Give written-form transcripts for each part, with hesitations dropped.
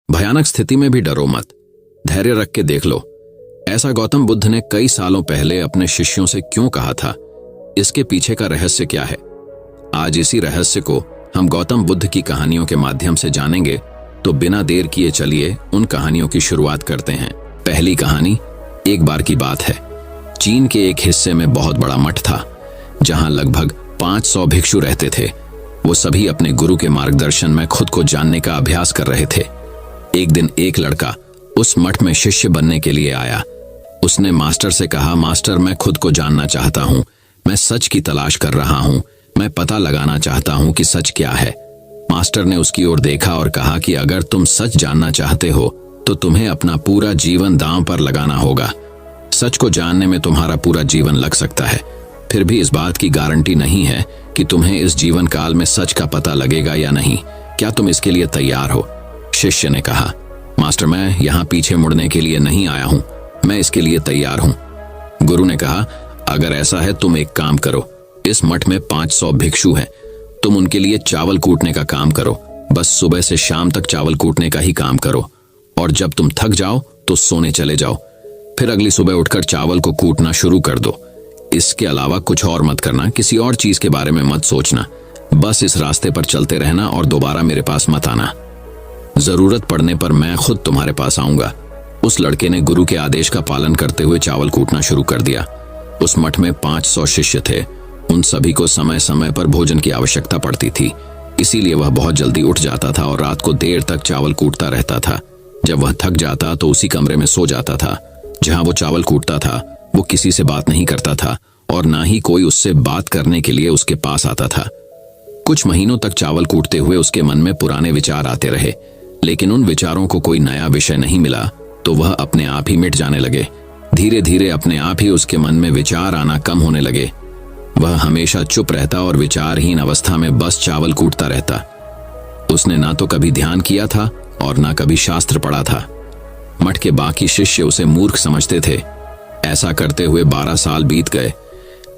भयानक स्थिति में भी डरो मत, धैर्य रख के देख लो। ऐसा गौतम बुद्ध ने कई सालों पहले अपने शिष्यों से क्यों कहा था? इसके पीछे का रहस्य क्या है? आज इसी रहस्य को हम गौतम बुद्ध की कहानियों के माध्यम से जानेंगे। तो बिना देर किए चलिए उन कहानियों की शुरुआत करते हैं। पहली कहानी एक बार की बात है। चीन के एक हिस्से में बहुत बड़ा मठ था, जहां लगभग 500 भिक्षु रहते थे। वो सभी अपने गुरु के मार्गदर्शन में खुद को जानने का अभ्यास कर रहे थे। एक दिन एक लड़का उस मठ में शिष्य बनने के लिए आया। उसने मास्टर से कहा, मास्टर, मैं खुद को जानना चाहता हूँ, मैं सच की तलाश कर रहा हूँ, मैं पता लगाना चाहता हूँ कि सच क्या है। मास्टर ने उसकी ओर देखा और कहा कि अगर तुम सच जानना चाहते हो तो तुम्हें अपना पूरा जीवन दांव पर लगाना होगा। सच को जानने में तुम्हारा पूरा जीवन लग सकता है, फिर भी इस बात की गारंटी नहीं है कि तुम्हें इस जीवन काल में सच का पता लगेगा या नहीं। क्या तुम इसके लिए तैयार हो? शिष्य ने कहा, मास्टर, मैं यहाँ पीछे मुड़ने के लिए नहीं आया हूँ, मैं इसके लिए तैयार हूँ। गुरु ने कहा, अगर ऐसा है तुम एक काम करो, इस मठ में 500 भिक्षु हैं, तुम उनके लिए चावल कूटने का काम करो। बस सुबह से शाम तक चावल कूटने का ही काम करो, और जब तुम थक जाओ तो सोने चले जाओ। फिर अगली सुबह उठकर चावल को कूटना शुरू कर दो। इसके अलावा कुछ और मत करना, किसी और चीज के बारे में मत सोचना। बस इस रास्ते पर चलते रहना और दोबारा मेरे पास मत आना। जरूरत पड़ने पर मैं खुद तुम्हारे पास आऊंगा। उस लड़के ने गुरु के आदेश का पालन करते हुए चावल कूटना शुरू कर दिया। उस मठ में 500 शिष्य थे। उन सभी को समय समय पर भोजन की आवश्यकता पड़ती थी, इसीलिए वह बहुत जल्दी उठ जाता था और रात को देर तक चावल कूटता रहता था। जब वह थक जाता तो उसी कमरे में सो जाता था जहां वो चावल कूटता था। वो किसी से बात नहीं करता था और ना ही कोई उससे बात करने के लिए उसके पास आता था। कुछ महीनों तक चावल कूटते हुए उसके मन में पुराने विचार आते रहे, लेकिन उन विचारों को कोई नया विषय नहीं मिला तो वह अपने आप ही मिट जाने लगे। धीरे धीरे अपने आप ही उसके मन में विचार आना कम होने लगे। वह हमेशा चुप रहता और विचारहीन अवस्था में बस चावल कूटता रहता। उसने ना तो कभी ध्यान किया था और ना कभी शास्त्र पढ़ा था। मठ के बाकी शिष्य उसे मूर्ख समझते थे। ऐसा करते हुए 12 साल बीत गए।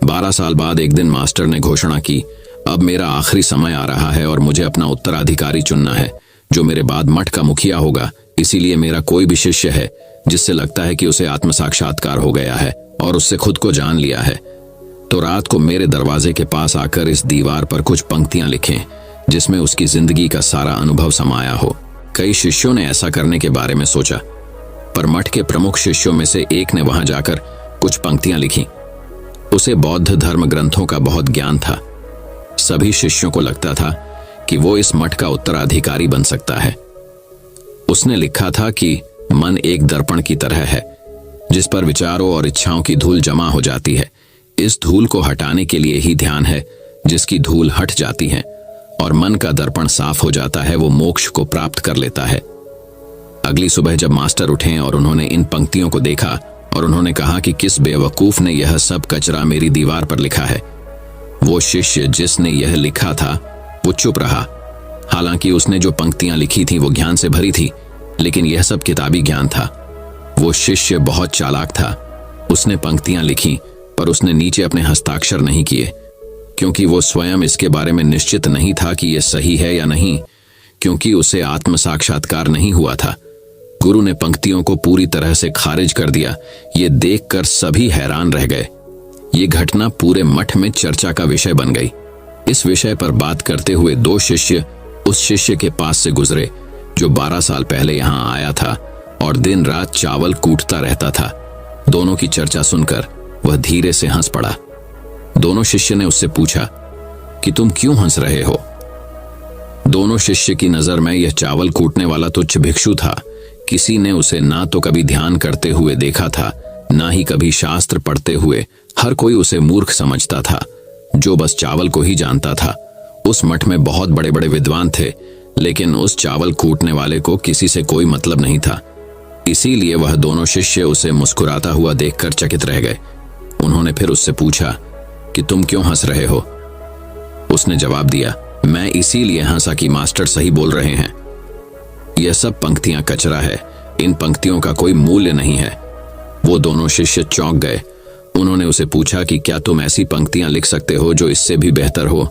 12 साल बाद एक दिन मास्टर ने घोषणा की, अब मेरा आखिरी समय आ रहा है और मुझे अपना उत्तराधिकारी चुनना है, जो मेरे बाद मठ का मुखिया होगा। इसीलिए मेरा कोई भी शिष्य है जिससे लगता है कि उसे आत्म साक्षात्कार हो गया है और उससे खुद को जान लिया है, तो रात को मेरे दरवाजे के पास आकर इस दीवार पर कुछ पंक्तियां लिखें जिसमें उसकी जिंदगी का सारा अनुभव समाया हो। कई शिष्यों ने ऐसा करने के बारे में सोचा, पर मठ के प्रमुख शिष्यों में से एक ने वहां जाकर कुछ पंक्तियां लिखी। उसे बौद्ध धर्म ग्रंथों का बहुत ज्ञान था। सभी शिष्यों को लगता था कि वो इस मठ का उत्तराधिकारी बन सकता है। उसने लिखा था कि मन एक दर्पण की तरह है जिस पर विचारों और इच्छाओं की धूल जमा हो जाती है। इस धूल को हटाने के लिए ही ध्यान है, जिसकी धूल हट जाती है और मन का दर्पण साफ हो जाता है, वो मोक्ष को प्राप्त कर लेता है। अगली सुबह जब मास्टर उठे और उन्होंने इन पंक्तियों को देखा और उन्होंने कहा कि किस बेवकूफ ने यह सब कचरा मेरी दीवार पर लिखा है। वो शिष्य जिसने यह लिखा था वो चुप रहा। हालांकि उसने जो पंक्तियां लिखी थी वो ज्ञान से भरी थी, लेकिन यह सब किताबी ज्ञान था। वो शिष्य बहुत चालाक था। उसने पंक्तियां लिखी पर उसने नीचे अपने हस्ताक्षर नहीं किए, क्योंकि वो स्वयं इसके बारे में निश्चित नहीं था कि यह सही है या नहीं, क्योंकि उसे आत्म साक्षात्कार नहीं हुआ था। गुरु ने पंक्तियों को पूरी तरह से खारिज कर दिया। ये देखकर सभी हैरान रह गए। ये घटना पूरे मठ में चर्चा का विषय बन गई। इस विषय पर बात करते हुए 2 शिष्य उस शिष्य के पास से गुजरे जो 12 साल पहले यहाँ आया था और दिन रात चावल कूटता रहता था। दोनों की चर्चा सुनकर वह धीरे से हंस पड़ा। दोनों शिष्य ने उससे पूछा कि तुम क्यों हंस रहे हो? दोनों शिष्य की नजर में यह चावल कूटने वाला तुच्छ भिक्षु था। किसी ने उसे ना तो कभी ध्यान करते हुए देखा था, ना ही कभी शास्त्र पढ़ते हुए। हर कोई उसे मूर्ख समझता था जो बस चावल को ही जानता था। उस मठ में बहुत बड़े बड़े विद्वान थे, लेकिन उस चावल कूटने वाले को किसी से कोई मतलब नहीं था। इसीलिए वह दोनों शिष्य उसे मुस्कुराता हुआ देखकर चकित रह गए। उन्होंने फिर उससे पूछा कि तुम क्यों हंस रहे हो? उसने जवाब दिया, मैं इसीलिए हंसा कि मास्टर सही बोल रहे हैं। यह सब पंक्तियां कचरा है, इन पंक्तियों का कोई मूल्य नहीं है। वो दोनों शिष्य चौंक गए। उन्होंने उसे पूछा कि क्या तुम ऐसी पंक्तियां लिख सकते हो जो इससे भी बेहतर हो?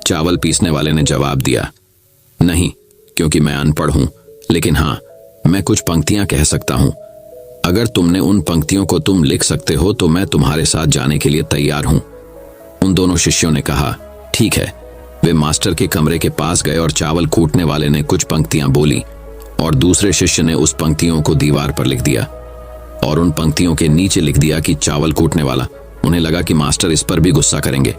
चावल पीसने वाले ने जवाब दिया, नहीं, क्योंकि मैं अनपढ़ हूं, लेकिन हाँ, मैं कुछ पंक्तियां कह सकता हूं। अगर तुमने उन पंक्तियों को तुम लिख सकते हो तो मैं तुम्हारे साथ जाने के लिए तैयार हूं। उन दोनों शिष्यों ने कहा, ठीक है। वे मास्टर के कमरे के पास गए और चावल कूटने वाले ने कुछ पंक्तियां बोली और दूसरे शिष्य ने उस पंक्तियों को दीवार पर लिख दिया और उन पंक्तियों के नीचे लिख दिया कि चावल कूटने वाला। उन्हें लगा कि मास्टर इस पर भी गुस्सा करेंगे।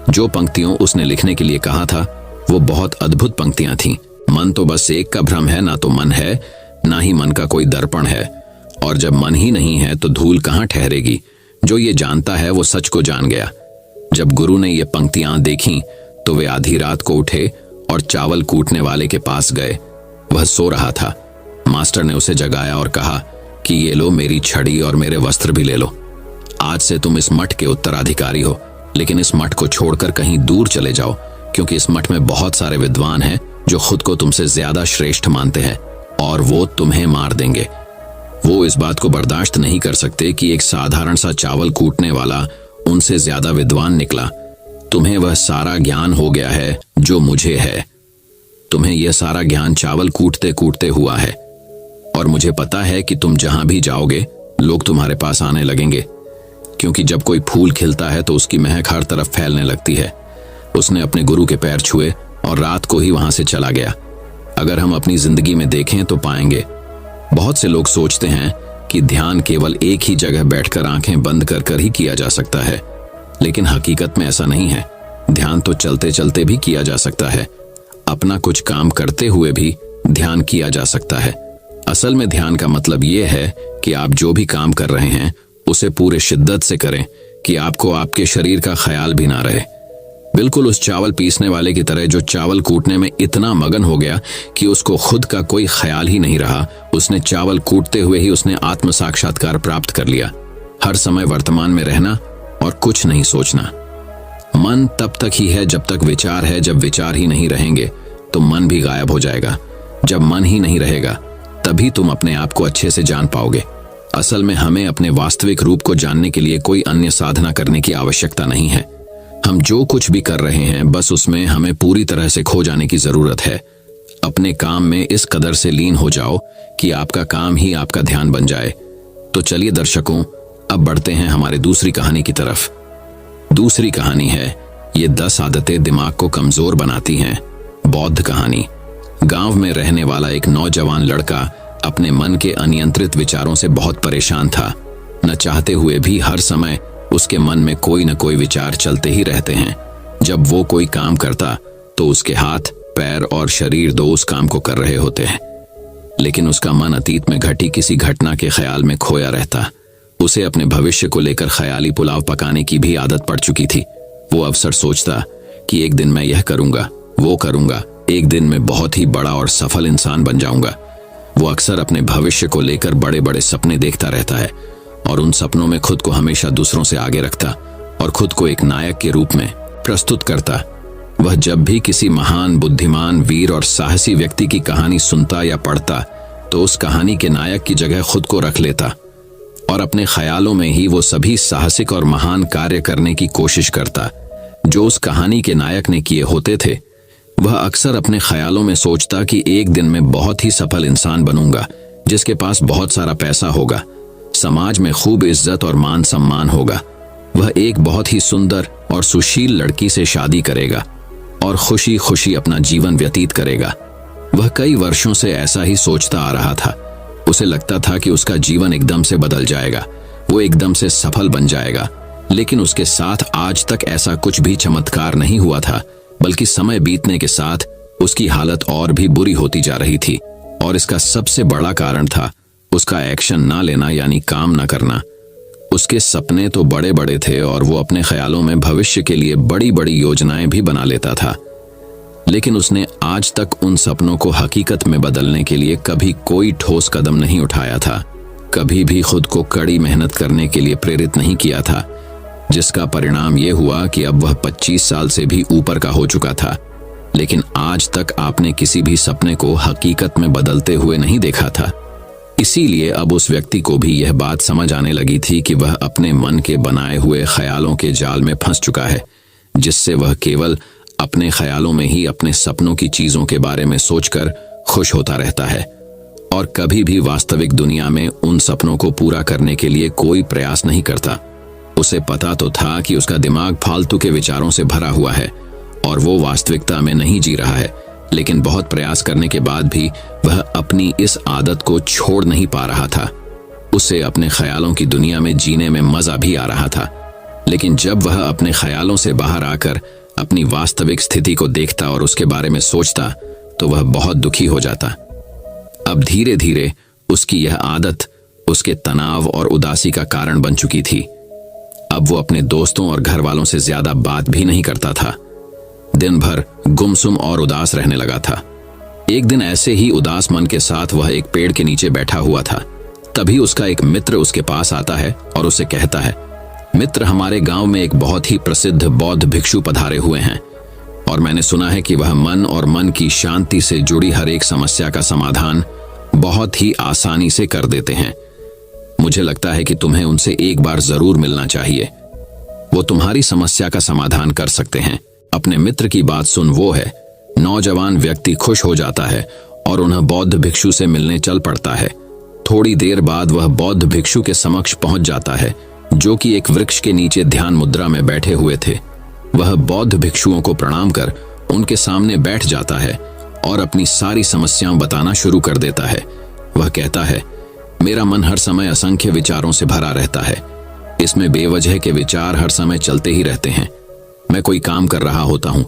जो पंक्तियों उसने लिखने के लिए कहा था वो बहुत अद्भुत पंक्तियां थीं। मन तो बस एक का भ्रम है, ना तो मन है, ना ही मन का कोई दर्पण है। और जब मन ही नहीं है तो धूल कहाँ ठहरेगी। जो ये जानता है वो सच को जान गया। जब गुरु ने ये पंक्तियां देखीं तो वे आधी रात को उठे और चावल कूटने वाले के पास गए। वह सो रहा था। मास्टर ने उसे जगाया और कहा कि ये लो मेरी छड़ी और मेरे वस्त्र भी ले लो। आज से तुम इस मठ के उत्तराधिकारी हो, लेकिन इस मठ को छोड़कर कहीं दूर चले जाओ, क्योंकि इस मठ में बहुत सारे विद्वान हैं जो खुद को तुमसे ज्यादा श्रेष्ठ मानते हैं और वो तुम्हें मार देंगे। वो इस बात को बर्दाश्त नहीं कर सकते कि एक साधारण सा चावल कूटने वाला उनसे ज्यादा विद्वान निकला। तुम्हें वह सारा ज्ञान हो गया है जो मुझे है। तुम्हें यह सारा ज्ञान चावल कूटते कूटते हुआ है और मुझे पता है कि तुम जहां भी जाओगे लोग तुम्हारे पास आने लगेंगे, क्योंकि जब कोई फूल खिलता है तो उसकी महक हर तरफ फैलने लगती है। उसने अपने गुरु के पैर छुए और रात को ही वहां से चला गया। अगर हम अपनी जिंदगी में देखें तो पाएंगे बहुत से लोग सोचते हैं कि ध्यान केवल एक ही जगह बैठकर आंखें बंद कर कर ही किया जा सकता है, लेकिन हकीकत में ऐसा नहीं है। ध्यान तो चलते चलते भी किया जा सकता है। अपना कुछ काम करते हुए भी ध्यान किया जा सकता है। असल में ध्यान का मतलब यह है कि आप जो भी काम कर रहे हैं उसे पूरे शिद्दत से करें कि आपको आपके शरीर का ख्याल भी ना रहे। बिल्कुल उस चावल पीसने वाले की तरह जो चावल कूटने में इतना मगन हो गया कि उसको खुद का कोई ख्याल ही नहीं रहा। उसने चावल कूटते हुए ही उसने आत्म साक्षात्कार प्राप्त कर लिया। हर समय वर्तमान में रहना और कुछ नहीं सोचना। मन तब तक ही है जब तक विचार है। जब विचार ही नहीं रहेंगे तो मन भी गायब हो जाएगा। जब मन ही नहीं रहेगा तभी तुम अपने आप को अच्छे से जान पाओगे। असल में हमें अपने वास्तविक रूप को जानने के लिए कोई अन्य साधना करने की आवश्यकता नहीं है। हम जो कुछ भी कर रहे हैं बस उसमें हमें पूरी तरह से खो जाने की जरूरत है। अपने काम में इस कदर से लीन हो जाओ कि आपका काम ही आपका ध्यान बन जाए। तो चलिए दर्शकों, अब बढ़ते हैं हमारे दूसरी कहानी की तरफ। दूसरी कहानी है ये 10 आदतें दिमाग को कमजोर बनाती हैं। बौद्ध कहानी। गांव में रहने वाला एक नौजवान लड़का अपने मन के अनियंत्रित विचारों से बहुत परेशान था। न चाहते हुए भी हर समय उसके मन में कोई न कोई विचार चलते ही रहते हैं। जब वो कोई काम करता तो उसके हाथ, पैर और शरीर दो उस काम को कर रहे होते हैं, लेकिन उसका मन अतीत में घटी किसी घटना के ख्याल में खोया रहता। उसे अपने भविष्य को लेकर ख्याली पुलाव पकाने की भी आदत पड़ चुकी थी। वो अक्सर सोचता कि एक दिन मैं यह करूंगा, वो करूंगा, एक दिन मैं बहुत ही बड़ा और सफल इंसान बन जाऊंगा। वो अक्सर अपने भविष्य को लेकर बड़े बड़े सपने देखता रहता है और उन सपनों में खुद को हमेशा दूसरों से आगे रखता और खुद को एक नायक के रूप में प्रस्तुत करता। वह जब भी किसी महान, बुद्धिमान, वीर और साहसी व्यक्ति की कहानी सुनता या पढ़ता तो उस कहानी के नायक की जगह खुद को रख लेता और अपने ख्यालों में ही वो सभी साहसिक और महान कार्य करने की कोशिश करता जो उस कहानी के नायक ने किए होते थे। वह अक्सर अपने ख्यालों में सोचता कि एक दिन मैं बहुत ही सफल इंसान बनूंगा, जिसके पास बहुत सारा पैसा होगा, समाज में खूब इज्जत और मान सम्मान होगा। वह एक बहुत ही सुंदर और सुशील लड़की से शादी करेगा और खुशी खुशी अपना जीवन व्यतीत करेगा। वह कई वर्षों से ऐसा ही सोचता आ रहा था। उसे लगता था कि उसका जीवन एकदम से बदल जाएगा, वो एकदम से सफल बन जाएगा, लेकिन उसके साथ आज तक ऐसा कुछ भी चमत्कार नहीं हुआ था, बल्कि समय बीतने के साथ उसकी हालत और भी बुरी होती जा रही थी। और इसका सबसे बड़ा कारण था उसका एक्शन ना लेना, यानी काम ना करना। उसके सपने तो बड़े बड़े थे और वो अपने ख्यालों में भविष्य के लिए बड़ी बड़ी योजनाएं भी बना लेता था, लेकिन उसने आज तक उन सपनों को हकीकत में बदलने के लिए कभी कोई ठोस कदम नहीं उठाया था। कभी भी खुद को कड़ी मेहनत करने के लिए प्रेरित नहीं किया था, जिसका परिणाम ये हुआ कि अब वह 25 साल से भी ऊपर का हो चुका था, लेकिन आज तक आपने किसी भी सपने को हकीकत में बदलते हुए नहीं देखा था। इसीलिए अब उस व्यक्ति को भी यह बात समझ आने लगी थी कि वह अपने मन के बनाए हुए ख्यालों के जाल में फंस चुका है, जिससे वह केवल अपने ख्यालों में ही अपने सपनों की चीजों के बारे में सोचकर खुश होता रहता है और कभी भी वास्तविक दुनिया में उन सपनों को पूरा करने के लिए कोई प्रयास नहीं करता। उसे पता तो था कि उसका दिमाग फालतू के विचारों से भरा हुआ है और वो वास्तविकता में नहीं जी रहा है, लेकिन बहुत प्रयास करने के बाद भी वह अपनी इस आदत को छोड़ नहीं पा रहा था। उसे अपने ख्यालों की दुनिया में जीने में मजा भी आ रहा था, लेकिन जब वह अपने ख्यालों से बाहर आकर अपनी वास्तविक स्थिति को देखता और उसके बारे में सोचता तो वह बहुत दुखी हो जाता। अब धीरे धीरे उसकी यह आदत उसके तनाव और उदासी का कारण बन चुकी थी। अब वो अपने दोस्तों और घर वालों से ज्यादा बात भी नहीं करता था। दिन भर गुमसुम और उदास रहने लगा था। एक दिन ऐसे ही उदास मन के साथ वह एक पेड़ के नीचे बैठा हुआ था। तभी उसका एक मित्र उसके पास आता है और उसे कहता है, मित्र, हमारे गांव में एक बहुत ही प्रसिद्ध बौद्ध भिक्षु पधारे हुए हैं और मैंने सुना है कि वह मन और मन की शांति से जुड़ी हर एक समस्या का समाधान बहुत ही आसानी से कर देते हैं। मुझे लगता है कि तुम्हें उनसे एक बार जरूर मिलना चाहिए। वो तुम्हारी समस्या का समाधान कर सकते हैं। अपने मित्र की बात सुन वो है नौजवान व्यक्ति खुश हो जाता है और उन्हें बौद्ध भिक्षु से मिलने चल पड़ता है। थोड़ी देर बाद वह बौद्ध भिक्षु के समक्ष पहुंच जाता है, जो कि एक वृक्ष के नीचे ध्यान मुद्रा में बैठे हुए थे। वह बौद्ध भिक्षुओं को प्रणाम कर उनके सामने बैठ जाता है और अपनी सारी समस्याएं बताना शुरू कर देता है। वह कहता है, मेरा मन हर समय असंख्य विचारों से भरा रहता है। इसमें बेवजह के विचार हर समय चलते ही रहते हैं। मैं कोई काम कर रहा होता हूँ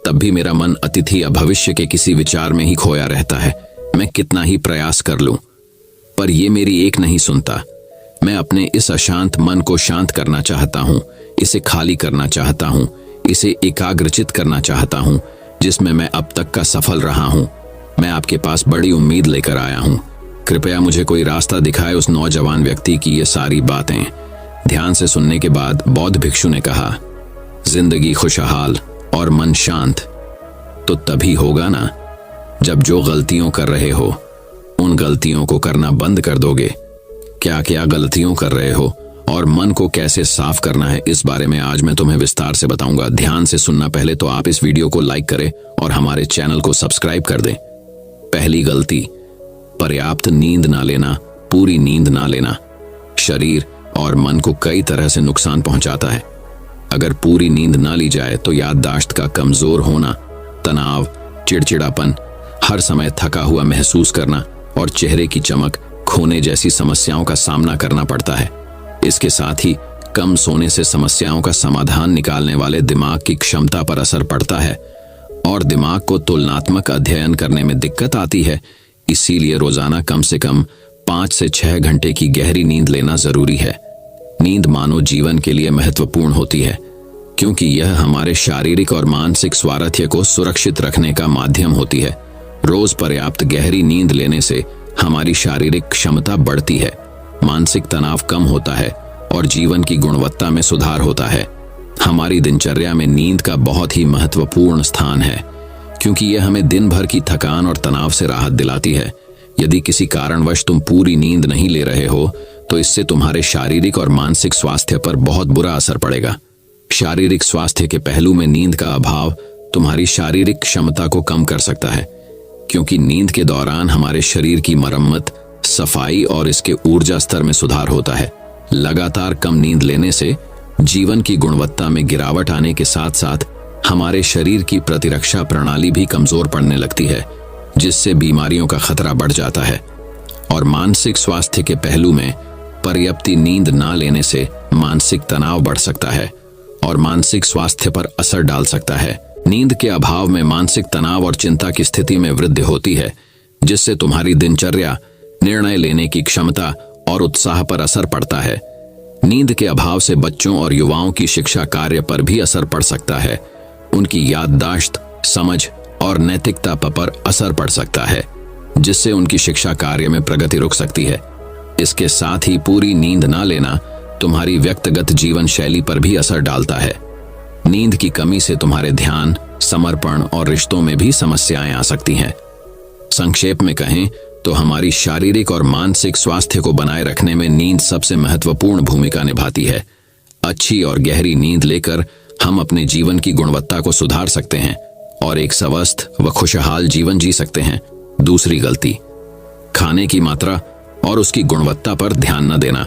तब भी मेरा मन अतीत या भविष्य के किसी विचार में ही खोया रहता है। मैं कितना ही प्रयास कर लूं पर ये मेरी एक नहीं सुनता। मैं अपने इस अशांत मन को शांत करना चाहता हूँ, इसे खाली करना चाहता हूँ, इसे एकाग्रचित करना चाहता हूँ, जिसमें मैं अब तक का सफल रहा हूँ। मैं आपके पास बड़ी उम्मीद लेकर आया हूँ। कृपया मुझे कोई रास्ता दिखाए। उस नौजवान व्यक्ति की ये सारी बातें ध्यान से सुनने के बाद बौद्ध भिक्षु ने कहा, जिंदगी खुशहाल और मन शांत तो तभी होगा ना जब जो गलतियों कर रहे हो उन गलतियों को करना बंद कर दोगे। क्या क्या गलतियों कर रहे हो और मन को कैसे साफ करना है, इस बारे में आज मैं तुम्हें विस्तार से बताऊंगा। ध्यान से सुनना। पहले तो आप इस वीडियो को लाइक करें और हमारे चैनल को सब्सक्राइब कर दें। पहली गलती, पर्याप्त नींद ना लेना, पूरी नींद ना लेना शरीर और मन को कई तरह से नुकसान पहुंचाता है। अगर पूरी नींद ना ली जाए तो याददाश्त का कमजोर होना, तनाव, चिड़चिड़ापन, हर समय थका हुआ महसूस करना और चेहरे की चमक खोने जैसी समस्याओं का सामना करना पड़ता है। इसके साथ ही कम सोने से समस्याओं का समाधान निकालने वाले दिमाग की क्षमता पर असर पड़ता है और दिमाग को तुलनात्मक अध्ययन करने में दिक्कत आती है। इसीलिए रोजाना कम से कम 5 से 6 घंटे की गहरी नींद लेना जरूरी है। नींद मानव जीवन के लिए महत्वपूर्ण होती है क्योंकि यह हमारे शारीरिक और मानसिक स्वास्थ्य को सुरक्षित रखने का माध्यम होती है। रोज पर्याप्त गहरी नींद लेने से हमारी शारीरिक क्षमता बढ़ती है, मानसिक तनाव कम होता है और जीवन की गुणवत्ता में सुधार होता है। हमारी दिनचर्या में नींद का बहुत ही महत्वपूर्ण स्थान है क्योंकि यह हमें दिन भर की थकान और तनाव से राहत दिलाती है। यदि किसी कारणवश तुम पूरी नींद नहीं ले रहे हो तो इससे तुम्हारे शारीरिक और मानसिक स्वास्थ्य पर बहुत बुरा असर पड़ेगा। शारीरिक स्वास्थ्य के पहलू में नींद का अभाव तुम्हारी शारीरिक क्षमता को कम कर सकता है क्योंकि नींद के दौरान हमारे शरीर की मरम्मत, सफाई और इसके ऊर्जा स्तर में सुधार होता है। लगातार कम नींद लेने से जीवन की गुणवत्ता में गिरावट आने के साथ साथ हमारे शरीर की प्रतिरक्षा प्रणाली भी कमजोर पड़ने लगती है, जिससे बीमारियों का खतरा बढ़ जाता है। और मानसिक स्वास्थ्य के पहलू में पर्याप्त नींद ना लेने से मानसिक तनाव बढ़ सकता है और मानसिक स्वास्थ्य पर असर डाल सकता है। नींद के अभाव में मानसिक तनाव और चिंता की स्थिति में वृद्धि होती है, जिससे तुम्हारी दिनचर्या, निर्णय लेने की क्षमता और उत्साह पर असर पड़ता है। नींद के अभाव से बच्चों और युवाओं की शिक्षा कार्य पर भी असर पड़ सकता है। उनकी याददाश्त, समझ और नैतिकता पर असर पड़ सकता है, जिससे उनकी शिक्षा कार्य में प्रगति रुक सकती है। इसके साथ ही पूरी नींद ना लेना तुम्हारी व्यक्तिगत जीवन शैली पर भी असर डालता है। नींद की कमी से तुम्हारे ध्यान, समर्पण और रिश्तों में भी समस्याएं आ सकती हैं। संक्षेप में कहें तो हमारी शारीरिक और मानसिक स्वास्थ्य को बनाए रखने में नींद सबसे महत्वपूर्ण भूमिका निभाती है। अच्छी और गहरी नींद लेकर हम अपने जीवन की गुणवत्ता को सुधार सकते हैं और एक स्वस्थ व खुशहाल जीवन जी सकते हैं। दूसरी गलती, खाने की मात्रा और उसकी गुणवत्ता पर ध्यान न देना,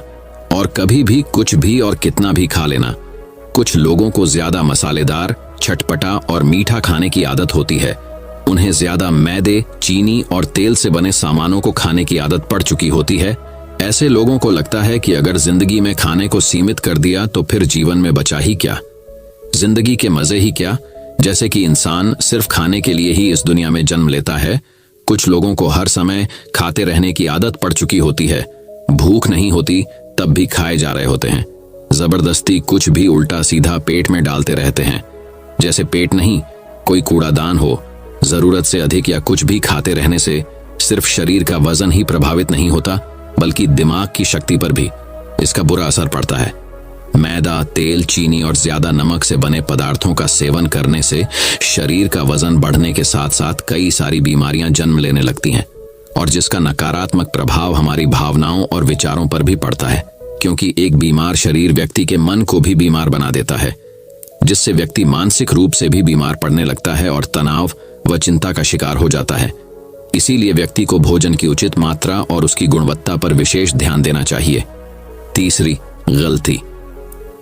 और कभी भी कुछ भी और कितना भी खा लेना। कुछ लोगों को ज्यादा मसालेदार, चटपटा और मीठा खाने की आदत होती है। उन्हें ज्यादा मैदे, चीनी और तेल से बने सामानों को खाने की आदत पड़ चुकी होती है। ऐसे लोगों को लगता है कि अगर जिंदगी में खाने को सीमित कर दिया तो फिर जीवन में बचा ही क्या, जिंदगी के मजे ही क्या, जैसे कि इंसान सिर्फ खाने के लिए ही इस दुनिया में जन्म लेता है। कुछ लोगों को हर समय खाते रहने की आदत पड़ चुकी होती है। भूख नहीं होती तब भी खाए जा रहे होते हैं। जबरदस्ती कुछ भी उल्टा सीधा पेट में डालते रहते हैं, जैसे पेट नहीं कोई कूड़ादान हो। जरूरत से अधिक या कुछ भी खाते रहने से सिर्फ शरीर का वजन ही प्रभावित नहीं होता, बल्कि दिमाग की शक्ति पर भी इसका बुरा असर पड़ता है। मैदा, तेल, चीनी और ज्यादा नमक से बने पदार्थों का सेवन करने से शरीर का वजन बढ़ने के साथ साथ कई सारी बीमारियां जन्म लेने लगती हैं, और जिसका नकारात्मक प्रभाव हमारी भावनाओं और विचारों पर भी पड़ता है, क्योंकि एक बीमार शरीर व्यक्ति के मन को भी बीमार बना देता है, जिससे व्यक्ति मानसिक रूप से भी बीमार पड़ने लगता है और तनाव व चिंता का शिकार हो जाता है। इसीलिए व्यक्ति को भोजन की उचित मात्रा और उसकी गुणवत्ता पर विशेष ध्यान देना चाहिए। तीसरी गलती,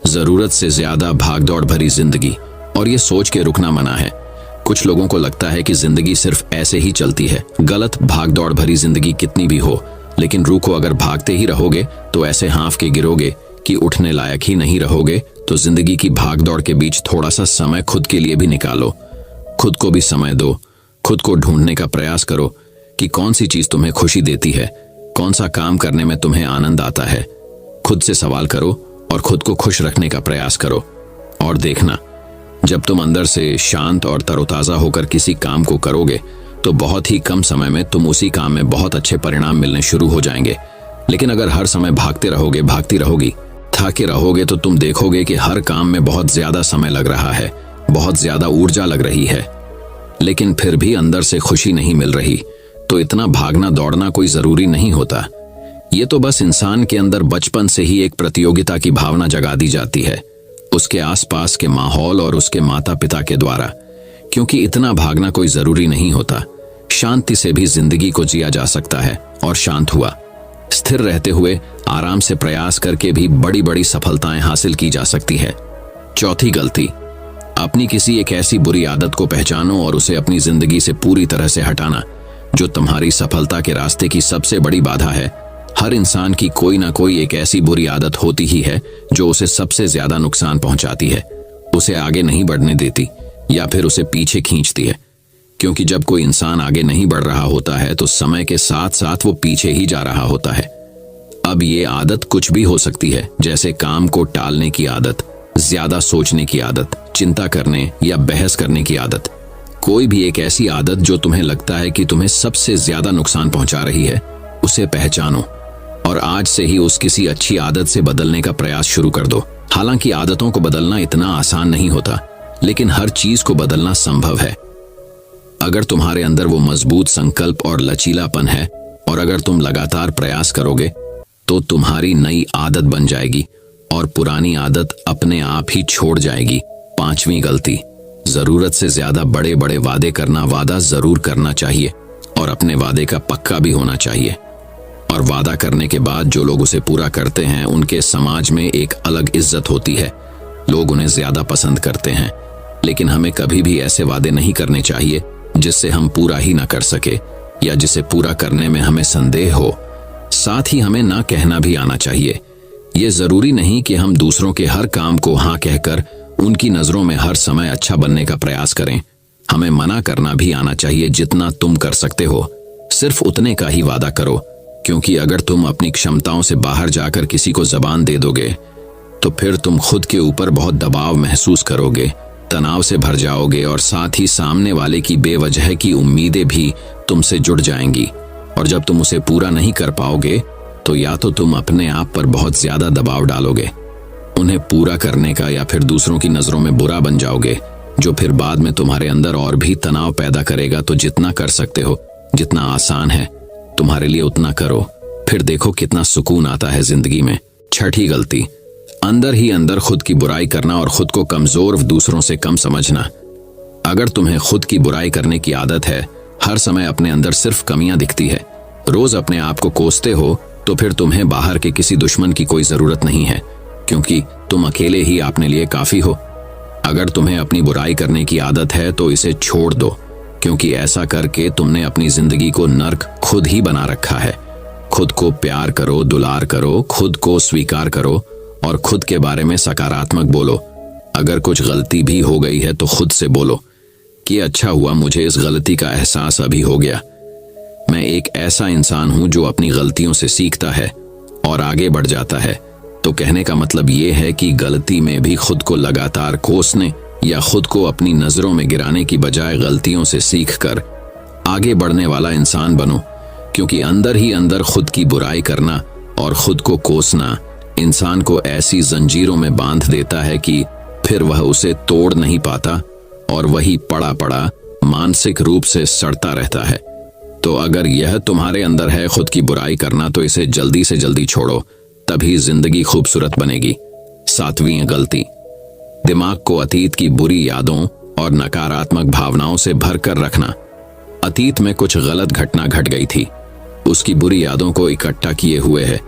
जरूरत से ज्यादा भागदौड़ भरी जिंदगी, और ये सोच के रुकना मना है। कुछ लोगों को लगता है कि जिंदगी सिर्फ ऐसे ही चलती है। गलत। भागदौड़ भरी जिंदगी कितनी भी हो, लेकिन रुको, अगर भागते ही रहोगे तो ऐसे हाँफ के गिरोगे कि उठने लायक ही नहीं रहोगे। तो जिंदगी की भागदौड़ के बीच थोड़ा सा समय खुद के लिए भी निकालो। खुद को भी समय दो। खुद को ढूंढने का प्रयास करो कि कौन सी चीज तुम्हें खुशी देती है, कौन सा काम करने में तुम्हें आनंद आता है। खुद से सवाल करो और खुद को खुश रखने का प्रयास करो। और देखना, जब तुम अंदर से शांत और तरोताजा होकर किसी काम को करोगे तो बहुत ही कम समय में तुम उसी काम में बहुत अच्छे परिणाम मिलने शुरू हो जाएंगे। लेकिन अगर हर समय भागते रहोगे, भागती रहोगी, थके रहोगे, तो तुम देखोगे कि हर काम में बहुत ज्यादा समय लग रहा है, बहुत ज्यादा ऊर्जा लग रही है, लेकिन फिर भी अंदर से खुशी नहीं मिल रही। तो इतना भागना दौड़ना कोई जरूरी नहीं होता। ये तो बस इंसान के अंदर बचपन से ही एक प्रतियोगिता की भावना जगा दी जाती है, उसके आसपास के माहौल और उसके माता पिता के द्वारा। क्योंकि इतना भागना कोई जरूरी नहीं होता। शांति से भी जिंदगी को जिया जा सकता है, और शांत हुआ, स्थिर रहते हुए, आराम से प्रयास करके भी बड़ी बड़ी सफलताएं हासिल की जा सकती है। चौथी गलती, अपनी किसी एक ऐसी बुरी आदत को पहचानो और उसे अपनी जिंदगी से पूरी तरह से हटाना, जो तुम्हारी सफलता के रास्ते की सबसे बड़ी बाधा है। हर इंसान की कोई ना कोई एक ऐसी बुरी आदत होती ही है जो उसे सबसे ज्यादा नुकसान पहुंचाती है, उसे आगे नहीं बढ़ने देती या फिर उसे पीछे खींचती है। क्योंकि जब कोई इंसान आगे नहीं बढ़ रहा होता है तो समय के साथ साथ वो पीछे ही जा रहा होता है। अब ये आदत कुछ भी हो सकती है, जैसे काम को टालने की आदत, ज्यादा सोचने की आदत, चिंता करने या बहस करने की आदत। कोई भी एक ऐसी आदत जो तुम्हें लगता है कि तुम्हें सबसे ज्यादा नुकसान पहुंचा रही है, उसे पहचानो और आज से ही उस किसी अच्छी आदत से बदलने का प्रयास शुरू कर दो। हालांकि आदतों को बदलना इतना आसान नहीं होता, लेकिन हर चीज को बदलना संभव है अगर तुम्हारे अंदर वो मजबूत संकल्प और लचीलापन है, और अगर तुम लगातार प्रयास करोगे तो तुम्हारी नई आदत बन जाएगी और पुरानी आदत अपने आप ही छोड़ जाएगी। पांचवी गलती, जरूरत से ज्यादा बड़े बड़े वादे करना। वादा जरूर करना चाहिए और अपने वादे का पक्का भी होना चाहिए, और वादा करने के बाद जो लोग उसे पूरा करते हैं उनके समाज में एक अलग इज्जत होती है, लोग उन्हें ज्यादा पसंद करते हैं। लेकिन हमें कभी भी ऐसे वादे नहीं करने चाहिए जिससे हम पूरा ही ना कर सके या जिसे पूरा करने में हमें संदेह हो। साथ ही हमें ना कहना भी आना चाहिए। ये जरूरी नहीं कि हम दूसरों के हर काम को हाँ कहकर उनकी नजरों में हर समय अच्छा बनने का प्रयास करें। हमें मना करना भी आना चाहिए। जितना तुम कर सकते हो सिर्फ उतने का ही वादा करो, क्योंकि अगर तुम अपनी क्षमताओं से बाहर जाकर किसी को जबान दे दोगे तो फिर तुम खुद के ऊपर बहुत दबाव महसूस करोगे, तनाव से भर जाओगे और साथ ही सामने वाले की बेवजह की उम्मीदें भी तुमसे जुड़ जाएंगी। और जब तुम उसे पूरा नहीं कर पाओगे तो या तो तुम अपने आप पर बहुत ज्यादा दबाव डालोगे, उन्हें पूरा करने का, या फिर दूसरों की नजरों में बुरा बन जाओगे, जो फिर बाद में तुम्हारे अंदर और भी तनाव पैदा करेगा। तो जितना कर सकते हो, जितना आसान है तुम्हारे लिए उतना करो, फिर देखो कितना सुकून आता है जिंदगी में। छठी गलती, अंदर ही अंदर खुद की बुराई करना और खुद को कमजोर दूसरों से कम समझना। अगर तुम्हें खुद की बुराई करने की आदत है, हर समय अपने अंदर सिर्फ कमियां दिखती है, रोज अपने आप को कोसते हो तो फिर तुम्हें बाहर के किसी दुश्मन की कोई जरूरत नहीं है, क्योंकि तुम अकेले ही अपने लिए काफी हो। अगर तुम्हें अपनी बुराई करने की आदत है तो इसे छोड़ दो, क्योंकि ऐसा करके तुमने अपनी जिंदगी को नर्क खुद ही बना रखा है। खुद को प्यार करो, दुलार करो, खुद को स्वीकार करो और खुद के बारे में सकारात्मक बोलो। अगर कुछ गलती भी हो गई है तो खुद से बोलो कि अच्छा हुआ मुझे इस गलती का एहसास अभी हो गया। मैं एक ऐसा इंसान हूं जो अपनी गलतियों से सीखता है और आगे बढ़ जाता है। तो कहने का मतलब ये है कि गलती में भी खुद को लगातार कोसने या खुद को अपनी नजरों में गिराने की बजाय गलतियों से सीखकर आगे बढ़ने वाला इंसान बनो, क्योंकि अंदर ही अंदर खुद की बुराई करना और खुद को कोसना इंसान को ऐसी जंजीरों में बांध देता है कि फिर वह उसे तोड़ नहीं पाता और वही पड़ा पड़ा मानसिक रूप से सड़ता रहता है। तो अगर यह तुम्हारे अंदर है खुद की बुराई करना, तो इसे जल्दी से जल्दी छोड़ो, तभी जिंदगी खूबसूरत बनेगी। 7वीं गलती, दिमाग को अतीत की बुरी यादों और नकारात्मक भावनाओं से भरकर रखना। अतीत में कुछ गलत घटना घट गई थी, उसकी बुरी यादों को इकट्ठा किए हुए है।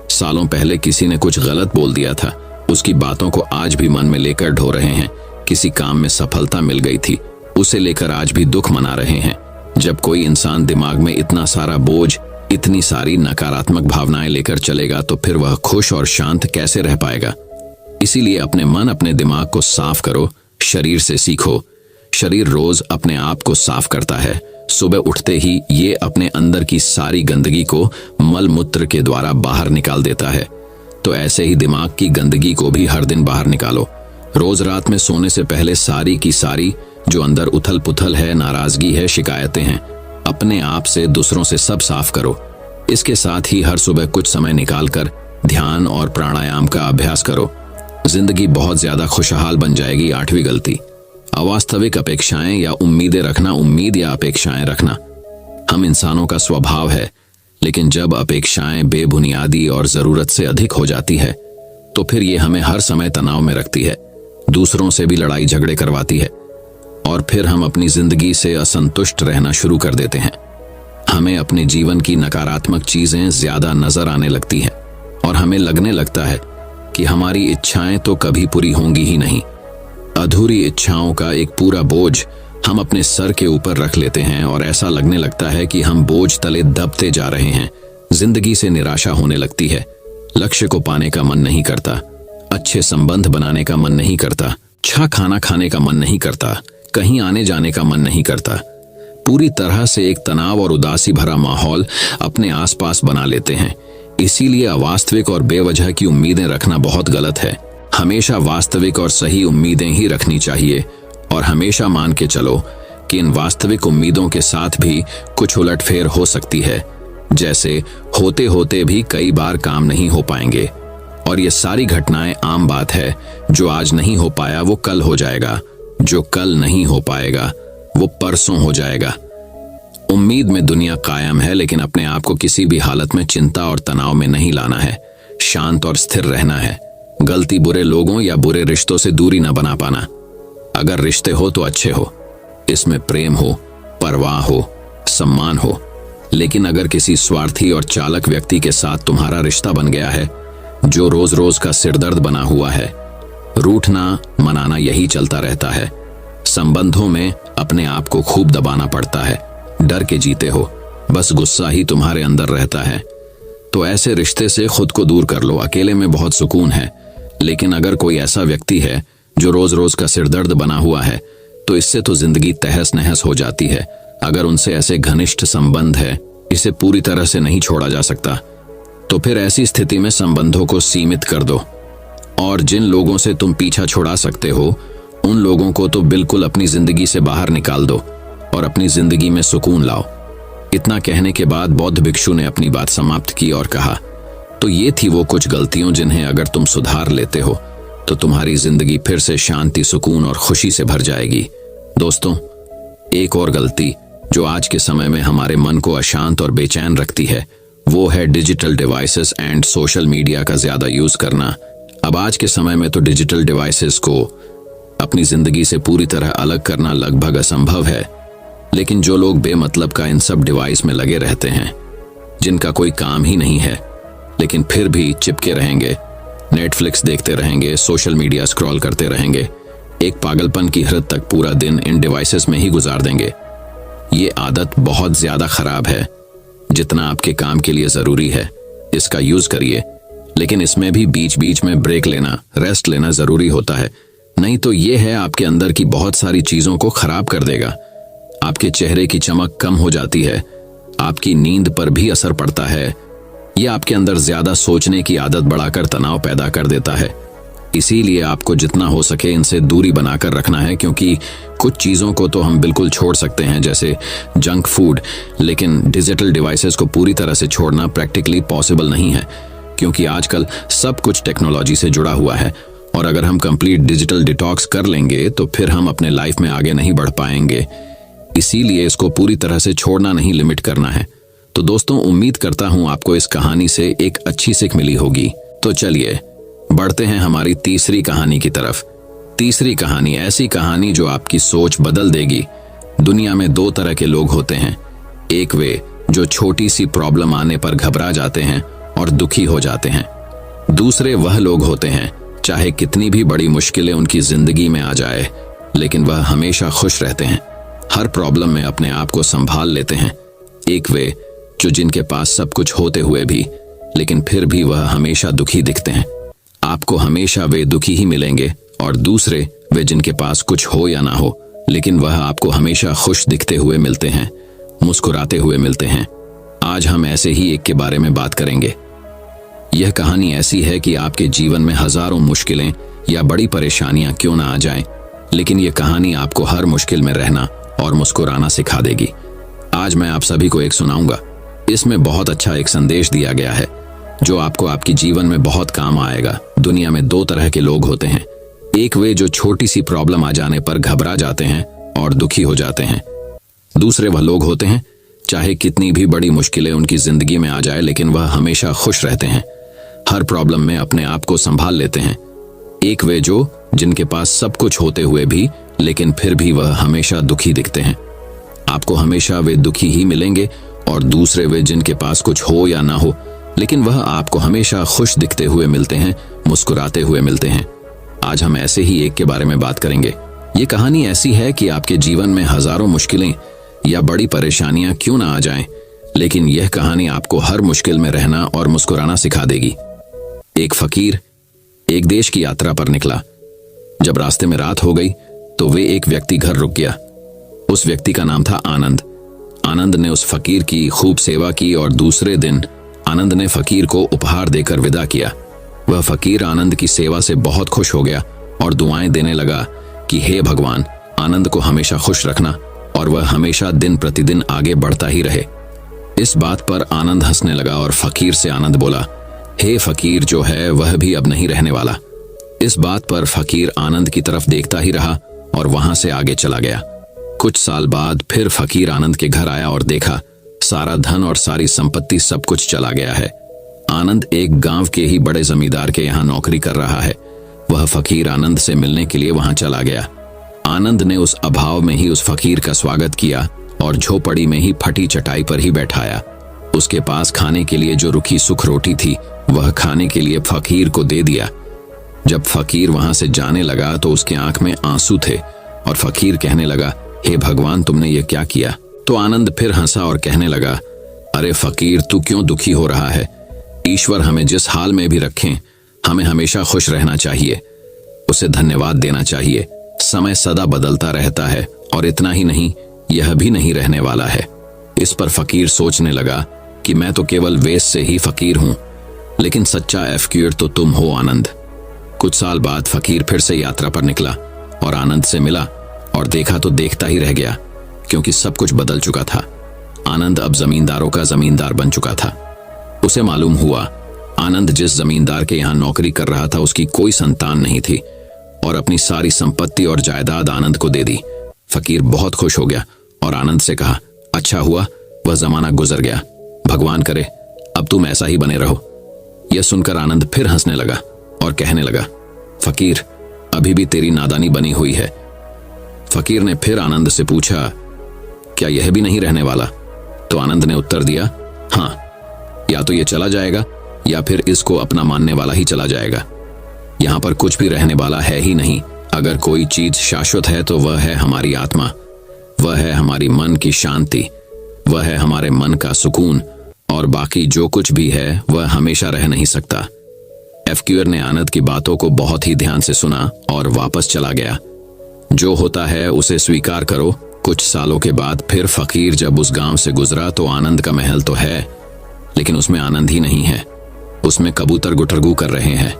सालों पहले किसी ने कुछ गलत बोल दिया था, उसकी बातों को आज भी मन में लेकर ढो रहे हैं। किसी काम में सफलता मिल गई थी, उसे लेकर आज भी दुख मना रहे हैं। जब कोई इंसान दिमाग में इतना सारा बोझ, इतनी सारी नकारात्मक भावनाएं लेकर चलेगा तो फिर वह खुश और शांत कैसे रह पाएगा। इसीलिए अपने मन, अपने दिमाग को साफ करो, शरीर से सीखो। शरीर रोज अपने आप को साफ करता है। सुबह उठते ही ये अपने अंदर की सारी गंदगी को मल मूत्र के द्वारा बाहर निकाल देता है। तो ऐसे ही दिमाग की गंदगी को भी हर दिन बाहर निकालो। रोज रात में सोने से पहले सारी की सारी जो अंदर उथल पुथल है, नाराजगी है, शिकायतें हैं, अपने आप से, दूसरों से सब साफ करो। इसके साथ ही हर सुबह कुछ समय निकालकर ध्यान और प्राणायाम का अभ्यास करो। जिंदगी बहुत ज्यादा खुशहाल बन जाएगी। 8वीं गलती, अवास्तविक अपेक्षाएं या उम्मीदें रखना। उम्मीद या अपेक्षाएं रखना हम इंसानों का स्वभाव है, लेकिन जब अपेक्षाएं बेबुनियादी और जरूरत से अधिक हो जाती है तो फिर ये हमें हर समय तनाव में रखती है, दूसरों से भी लड़ाई झगड़े करवाती है और फिर हम अपनी जिंदगी से असंतुष्ट रहना शुरू कर देते हैं। हमें अपने जीवन की नकारात्मक चीजें ज्यादा नजर आने लगती हैं और हमें लगने लगता है कि हमारी इच्छाएं तो कभी पूरी होंगी ही नहीं। अधूरी इच्छाओं का एक पूरा बोझ हम अपने सर के ऊपर रख लेते हैं और ऐसा लगने लगता है कि हम बोझ तले दबते जा रहे हैं। जिंदगी से निराशा होने लगती है, लक्ष्य को पाने का मन नहीं करता, अच्छे संबंध बनाने का मन नहीं करता, अच्छा खाना खाने का मन नहीं करता, कहीं आने जाने का मन नहीं करता। पूरी तरह से एक तनाव और उदासी भरा माहौल अपने आसपास बना लेते हैं। इसीलिए अवास्तविक और बेवजह की उम्मीदें रखना बहुत गलत है। हमेशा वास्तविक और सही उम्मीदें ही रखनी चाहिए और हमेशा मान के चलो कि इन वास्तविक उम्मीदों के साथ भी कुछ उलटफेर हो सकती है। जैसे होते होते भी कई बार काम नहीं हो पाएंगे और ये सारी घटनाएं आम बात है। जो आज नहीं हो पाया वो कल हो जाएगा, जो कल नहीं हो पाएगा वो परसों हो जाएगा। उम्मीद में दुनिया कायम है, लेकिन अपने आप को किसी भी हालत में चिंता और तनाव में नहीं लाना है। शांत और स्थिर रहना है। गलती बुरे लोगों या बुरे रिश्तों से दूरी न बना पाना। अगर रिश्ते हो तो अच्छे हो, इसमें प्रेम हो, परवाह हो, सम्मान हो। लेकिन अगर किसी स्वार्थी और चालक व्यक्ति के साथ तुम्हारा रिश्ता बन गया है जो रोज रोज का सिरदर्द बना हुआ है, रूठना मनाना यही चलता रहता है। संबंधों में अपने आप को खूब दबाना पड़ता है, डर के जीते हो, बस गुस्सा ही तुम्हारे अंदर रहता है। तो ऐसे रिश्ते से खुद को दूर कर लो। अकेले में बहुत सुकून है, लेकिन अगर कोई ऐसा व्यक्ति है जो रोज रोज का सिरदर्द बना हुआ है तो इससे तो जिंदगी तहस नहस हो जाती है। अगर उनसे ऐसे घनिष्ठ संबंध है, इसे पूरी तरह से नहीं छोड़ा जा सकता। तो फिर ऐसी स्थिति में संबंधों को सीमित कर दो और जिन लोगों से तुम पीछा छुड़ा सकते हो उन लोगों को तो बिल्कुल अपनी जिंदगी से बाहर निकाल दो और अपनी जिंदगी में सुकून लाओ। इतना कहने के बाद बौद्ध भिक्षु ने अपनी बात समाप्त की और कहा, तो ये थी वो कुछ गलतियां जिन्हें अगर तुम सुधार लेते हो तो तुम्हारी जिंदगी फिर से शांति, सुकून और खुशी से भर जाएगी। दोस्तों, एक और गलती जो आज के समय में हमारे मन को अशांत और बेचैन रखती है वो है digital devices and social media का ज्यादा यूज करना। अब आज के समय में तो डिजिटल डिवाइसेस को अपनी जिंदगी से पूरी तरह अलग करना लगभग असंभव है, लेकिन जो लोग बेमतलब का इन सब डिवाइस में लगे रहते हैं जिनका कोई काम ही नहीं है, लेकिन फिर भी चिपके रहेंगे, नेटफ्लिक्स देखते रहेंगे, सोशल मीडिया स्क्रॉल करते रहेंगे, एक पागलपन की हद तक पूरा दिन इन डिवाइसेस में ही गुजार देंगे। ये आदत बहुत ज्यादा खराब है। जितना आपके काम के लिए जरूरी है इसका यूज करिए, लेकिन इसमें भी बीच बीच में ब्रेक लेना, रेस्ट लेना जरूरी होता है। नहीं तो ये है आपके अंदर की बहुत सारी चीजों को खराब कर देगा। आपके चेहरे की चमक कम हो जाती है, आपकी नींद पर भी असर पड़ता है। यह आपके अंदर ज्यादा सोचने की आदत बढ़ाकर तनाव पैदा कर देता है। इसीलिए आपको जितना हो सके इनसे दूरी बनाकर रखना है, क्योंकि कुछ चीजों को तो हम बिल्कुल छोड़ सकते हैं, जैसे जंक फूड, लेकिन डिजिटल डिवाइसेस को पूरी तरह से छोड़ना प्रैक्टिकली पॉसिबल नहीं है, क्योंकि आजकल सब कुछ टेक्नोलॉजी से जुड़ा हुआ है। और अगर हम कंप्लीट डिजिटल डिटॉक्स कर लेंगे तो फिर हम अपने लाइफ में आगे नहीं बढ़ पाएंगे। इसीलिए इसको पूरी तरह से छोड़ना नहीं, लिमिट करना है। तो दोस्तों, उम्मीद करता हूं आपको इस कहानी से एक अच्छी सीख मिली होगी। तो चलिए बढ़ते हैं हमारी तीसरी कहानी की तरफ। तीसरी कहानी ऐसी कहानी जो आपकी सोच बदल देगी। दुनिया में दो तरह के लोग होते हैं। एक वे जो छोटी सी प्रॉब्लम आने पर घबरा जाते हैं और दुखी हो जाते हैं। दूसरे वह लोग होते हैं चाहे कितनी भी बड़ी मुश्किलें उनकी जिंदगी में आ जाए, लेकिन वह हमेशा खुश रहते हैं, हर प्रॉब्लम में अपने आप को संभाल लेते हैं। एक वे जो जिनके पास सब कुछ होते हुए भी लेकिन फिर भी वह हमेशा दुखी दिखते हैं। आपको हमेशा वे दुखी ही मिलेंगे। और दूसरे वे जिनके पास कुछ हो या ना हो, लेकिन वह आपको हमेशा खुश दिखते हुए मिलते हैं, मुस्कुराते हुए मिलते हैं। आज हम ऐसे ही एक के बारे में बात करेंगे। यह कहानी ऐसी है कि आपके जीवन में हजारों मुश्किलें या बड़ी परेशानियां क्यों ना आ जाएं, लेकिन यह कहानी आपको हर मुश्किल में रहना और मुस्कुराना सिखा देगी। आज मैं आप सभी को एक सुनाऊंगा। इसमें बहुत अच्छा एक संदेश दिया गया है जो आपको आपके जीवन में बहुत काम आएगा। दुनिया में दो तरह के लोग होते हैं। एक वे जो छोटी सी प्रॉब्लम आ जाने पर घबरा जाते हैं और दुखी हो जाते हैं। दूसरे वह लोग होते हैं चाहे कितनी भी बड़ी मुश्किलें उनकी जिंदगी में आ जाए, लेकिन वह हमेशा खुश रहते हैं, हर प्रॉब्लम में अपने आप को संभाल लेते हैं। एक वे जो जिनके पास सब कुछ होते हुए भी लेकिन फिर भी वह हमेशा दुखी दिखते हैं। आपको हमेशा वे दुखी ही मिलेंगे। और दूसरे वे जिनके पास कुछ हो या ना हो, लेकिन वह आपको हमेशा खुश दिखते हुए मिलते हैं, मुस्कुराते हुए मिलते हैं। आज हम ऐसे ही एक के बारे में बात करेंगे। ये कहानी ऐसी है कि आपके जीवन में हजारों मुश्किलें या बड़ी परेशानियां क्यों ना आ जाएं, लेकिन यह कहानी आपको हर मुश्किल में रहना और मुस्कुराना सिखा देगी। एक फकीर एक देश की यात्रा पर निकला। जब रास्ते में रात हो गई तो वे एक व्यक्ति घर रुक गया। उस व्यक्ति का नाम था आनंद। आनंद ने उस फकीर की खूब सेवा की और दूसरे दिन आनंद ने फकीर को उपहार देकर विदा किया। वह फकीर आनंद की सेवा से बहुत खुश हो गया और दुआएं देने लगा कि हे भगवान, आनंद को हमेशा खुश रखना और वह हमेशा दिन प्रतिदिन आगे बढ़ता ही रहे। इस बात पर आनंद हंसने लगा और फकीर से आनंद बोला, हे फकीर जो है वह भी अब नहीं रहने वाला। इस बात पर फकीर आनंद की तरफ देखता ही रहा और वहां से आगे चला गया। कुछ साल बाद फिर फकीर आनंद के घर आया और देखा सारा धन और सारी संपत्ति सब कुछ चला गया है। आनंद एक गांव के ही बड़े जमींदार के यहाँ नौकरी कर रहा है। वह फकीर आनंद से मिलने के लिए वहां चला गया। आनंद ने उस अभाव में ही उस फकीर का स्वागत किया और झोपड़ी में ही फटी चटाई पर ही बैठाया। उसके पास खाने के लिए जो रुखी सुख रोटी थी वह खाने के लिए फकीर को दे दिया। जब फकीर वहां से जाने लगा तो उसके आंख में आंसू थे और फकीर कहने लगा, हे भगवान, तुमने ये क्या किया? तो आनंद फिर हंसा और कहने लगा, अरे फकीर, तू क्यों दुखी हो रहा है? ईश्वर हमें जिस हाल में भी रखें हमें हमेशा खुश रहना चाहिए, उसे धन्यवाद देना चाहिए। समय सदा बदलता रहता है और इतना ही नहीं, यह भी नहीं रहने वाला है। इस पर फकीर सोचने लगा कि मैं तो केवल वेश से ही फकीर हूं, लेकिन सच्चा फकीर तो तुम हो आनंद। कुछ साल बाद फकीर फिर से यात्रा पर निकला और आनंद से मिला और देखा तो देखता ही रह गया, क्योंकि सब कुछ बदल चुका था। आनंद अब जमींदारों का जमींदार बन चुका था। उसे मालूम हुआ आनंद जिस जमींदार के यहाँ नौकरी कर रहा था उसकी कोई संतान नहीं थी और अपनी सारी संपत्ति और जायदाद आनंद को दे दी। फकीर बहुत खुश हो गया और आनंद से कहा, अच्छा हुआ वह जमाना गुजर गया, भगवान करे अब तुम ऐसा ही बने रहो। यह सुनकर आनंद फिर हंसने लगा और कहने लगा, फकीर, अभी भी तेरी नादानी बनी हुई है। फकीर ने फिर आनंद से पूछा, क्या यह भी नहीं रहने वाला? तो आनंद ने उत्तर दिया, हाँ, या तो ये चला जाएगा या फिर इसको अपना मानने वाला ही चला जाएगा। यहाँ पर कुछ भी रहने वाला है ही नहीं। अगर कोई चीज शाश्वत है तो वह है हमारी आत्मा, वह है हमारी मन की शांति, वह है हमारे मन का सुकून, और बाकी जो कुछ भी है वह हमेशा रह नहीं सकता। एफक्यूअर ने आनंद की बातों को बहुत ही ध्यान से सुना और वापस चला गया। जो होता है उसे स्वीकार करो। कुछ सालों के बाद फिर फकीर जब उस गांव से गुजरा तो आनंद का महल तो है, लेकिन उसमें आनंद ही नहीं है। उसमें कबूतर गुटरगू कर रहे हैं।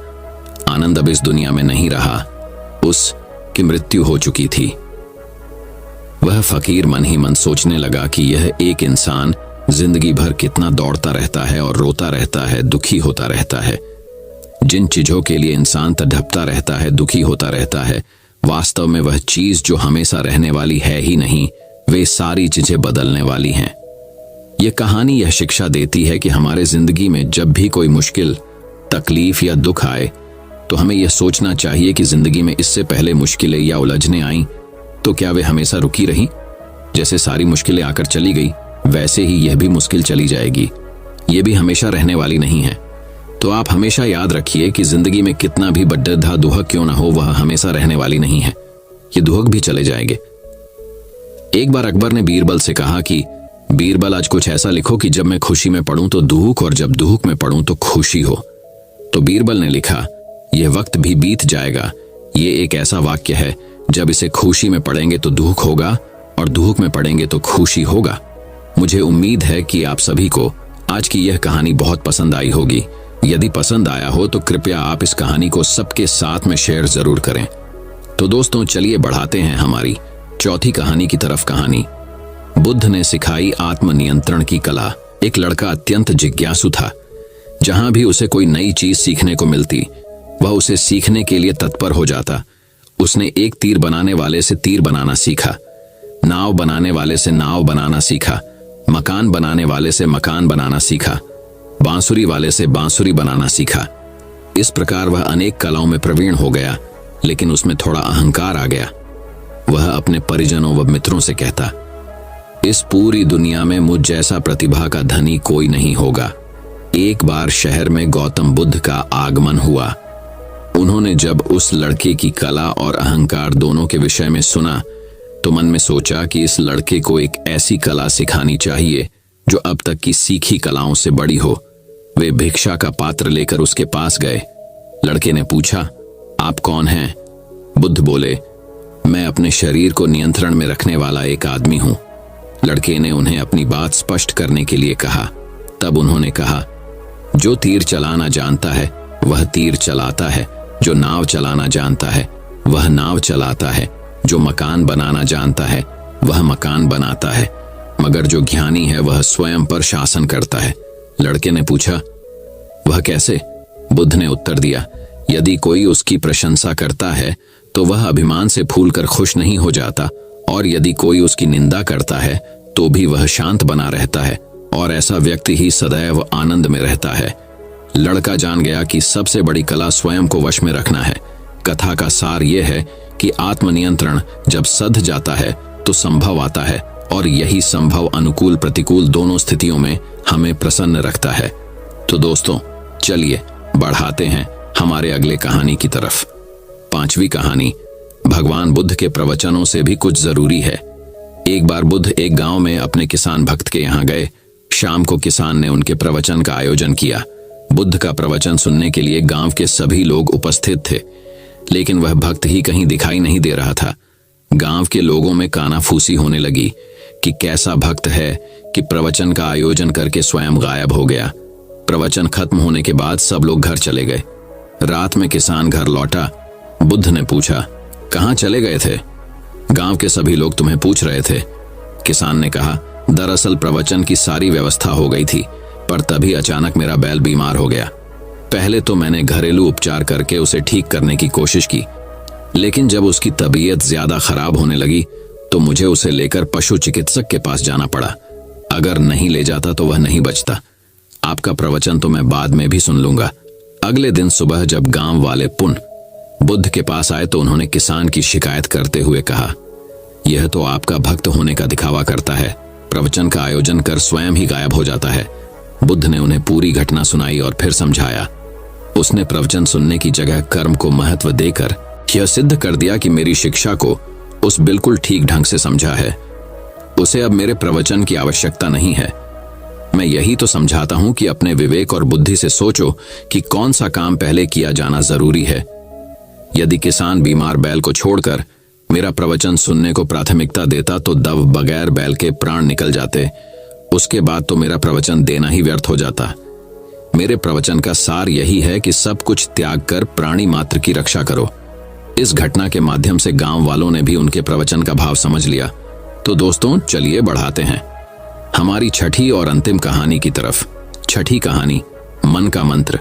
आनंद अब इस दुनिया में नहीं रहा, उसकी मृत्यु हो चुकी थी। वह फकीर मन ही मन सोचने लगा कि यह एक इंसान जिंदगी भर कितना दौड़ता रहता है और रोता रहता है, दुखी होता रहता है। जिन चीजों के लिए इंसान तड़पता रहता है, दुखी होता रहता है, वास्तव में वह चीज जो हमेशा रहने वाली है ही नहीं, वे सारी चीजें बदलने वाली हैं। यह कहानी यह शिक्षा देती है कि हमारे जिंदगी में जब भी कोई मुश्किल, तकलीफ या दुख आए तो हमें यह सोचना चाहिए कि जिंदगी में इससे पहले मुश्किलें या उलझनें आईं तो क्या वे हमेशा रुकी रहीं? जैसे सारी मुश्किलें आकर चली गई, वैसे ही यह भी मुश्किल चली जाएगी। यह भी हमेशा रहने वाली नहीं है। तो आप हमेशा याद रखिए कि जिंदगी में कितना भी बड्ढा दुहक क्यों ना हो, वह हमेशा रहने वाली नहीं है। ये दुहक भी चले जाएंगे। एक बार अकबर ने बीरबल से कहा कि बीरबल, आज कुछ ऐसा लिखो कि जब मैं खुशी में पढ़ूं तो दुहक और जब दुहक में पढ़ूं तो खुशी हो। तो बीरबल ने लिखा, यह वक्त भी बीत जाएगा। ये एक ऐसा वाक्य है, जब इसे खुशी में पढ़ेंगे तो दुहक होगा और दुहक में पढ़ेंगे तो खुशी होगा। मुझे उम्मीद है कि आप सभी को आज की यह कहानी बहुत पसंद आई होगी। यदि पसंद आया हो तो कृपया आप इस कहानी को सबके साथ में शेयर जरूर करें। तो दोस्तों, चलिए बढ़ाते हैं हमारी चौथी कहानी की तरफ। कहानी बुद्ध ने सिखाई आत्मनियंत्रण की कला। एक लड़का अत्यंत जिज्ञासु था। जहां भी उसे कोई नई चीज सीखने को मिलती, वह उसे सीखने के लिए तत्पर हो जाता। उसने एक तीर बनाने वाले से तीर बनाना सीखा, नाव बनाने वाले से नाव बनाना सीखा, मकान बनाने वाले से मकान बनाना सीखा, बांसुरी वाले से बांसुरी बनाना सीखा। इस प्रकार वह अनेक कलाओं में प्रवीण हो गया, लेकिन उसमें थोड़ा अहंकार आ गया। वह अपने परिजनों व मित्रों से कहता, इस पूरी दुनिया में मुझ जैसा प्रतिभा का धनी कोई नहीं होगा। एक बार शहर में गौतम बुद्ध का आगमन हुआ। उन्होंने जब उस लड़के की कला और अहंकार दोनों के विषय में सुना तो मन में सोचा कि इस लड़के को एक ऐसी कला सिखानी चाहिए जो अब तक की सीखी कलाओं से बड़ी हो। वे भिक्षा का पात्र लेकर उसके पास गए। लड़के ने पूछा, आप कौन हैं? बुद्ध बोले, मैं अपने शरीर को नियंत्रण में रखने वाला एक आदमी हूं। लड़के ने उन्हें अपनी बात स्पष्ट करने के लिए कहा। तब उन्होंने कहा, जो तीर चलाना जानता है वह तीर चलाता है, जो नाव चलाना जानता है वह नाव चलाता है, जो मकान बनाना जानता है वह मकान बनाता है, मगर जो ज्ञानी है वह स्वयं पर शासन करता है। लड़के ने पूछा, वह कैसे? बुद्ध ने उत्तर दिया, यदि कोई उसकी प्रशंसा करता है तो वह अभिमान से फूलकर खुश नहीं हो जाता, और यदि कोई उसकी निंदा करता है तो भी वह शांत बना रहता है, और ऐसा व्यक्ति ही सदैव आनंद में रहता है। लड़का जान गया कि सबसे बड़ी कला स्वयं को वश में रखना है। कथा का सार यह है कि आत्मनियंत्रण जब सध जाता है तो संभव आता है, और यही संभव अनुकूल प्रतिकूल दोनों स्थितियों में हमें प्रसन्न रखता है। तो दोस्तों, चलिए बढ़ाते हैं हमारे अगले कहानी की तरफ। पांचवी कहानी भगवान बुद्ध के प्रवचनों से भी कुछ जरूरी है। एक बार बुद्ध एक गांव में अपने किसान भक्त के यहाँ गए। शाम को किसान ने उनके प्रवचन का आयोजन किया। बुद्ध का प्रवचन सुनने के लिए गांव के सभी लोग उपस्थित थे, लेकिन वह भक्त ही कहीं दिखाई नहीं दे रहा था। गांव के लोगों में कानाफूसी होने लगी कि कैसा भक्त है कि प्रवचन का आयोजन करके स्वयं गायब हो गया। प्रवचन खत्म होने के बाद सब लोग घर चले गए। रात में किसान घर लौटा। बुद्ध ने पूछा, कहाँ चले गए थे? गांव के सभी लोग तुम्हें पूछ रहे थे। किसान ने कहा, दरअसल प्रवचन की सारी व्यवस्था हो गई थी, पर तभी अचानक मेरा बैल बीमार हो गया। पहले तो मैंने घरेलू उपचार करके उसे ठीक करने की कोशिश की, लेकिन जब उसकी तबीयत ज्यादा खराब होने लगी तो मुझे उसे लेकर पशु चिकित्सक के पास जाना पड़ा। अगर नहीं ले जाता तो वह नहीं बचता। आपका प्रवचन तो मैं बाद में भी सुन लूंगा। अगले दिन सुबह जब गांव वाले पुनः बुद्ध के पास आए तो उन्होंने किसान की शिकायत करते हुए कहा, यह तो आपका भक्त होने का दिखावा करता है, प्रवचन का आयोजन कर स्वयं ही गायब हो जाता है। बुद्ध ने उन्हें पूरी घटना सुनाई और फिर समझाया। उसने प्रवचन सुनने की जगह कर्म को महत्व देकर यह सिद्ध कर दिया कि मेरी शिक्षा को उस बिल्कुल ठीक ढंग से समझा है। उसे अब मेरे प्रवचन की आवश्यकता नहीं है। मैं यही तो समझाता हूं कि अपने विवेक और बुद्धि से सोचो कि कौन सा काम पहले किया जाना जरूरी है। यदि किसान बीमार बैल को छोड़कर मेरा प्रवचन सुनने को प्राथमिकता देता तो दव बगैर बैल के प्राण निकल जाते। उसके बाद तो मेरा प्रवचन देना ही व्यर्थ हो जाता। मेरे प्रवचन का सार यही है कि सब कुछ त्याग कर प्राणी मात्र की रक्षा करो। इस घटना के माध्यम से गांव वालों ने भी उनके प्रवचन का भाव समझ लिया। तो दोस्तों, चलिए बढ़ाते हैं हमारी छठी और अंतिम कहानी की तरफ। छठी कहानी, मन का मंत्र।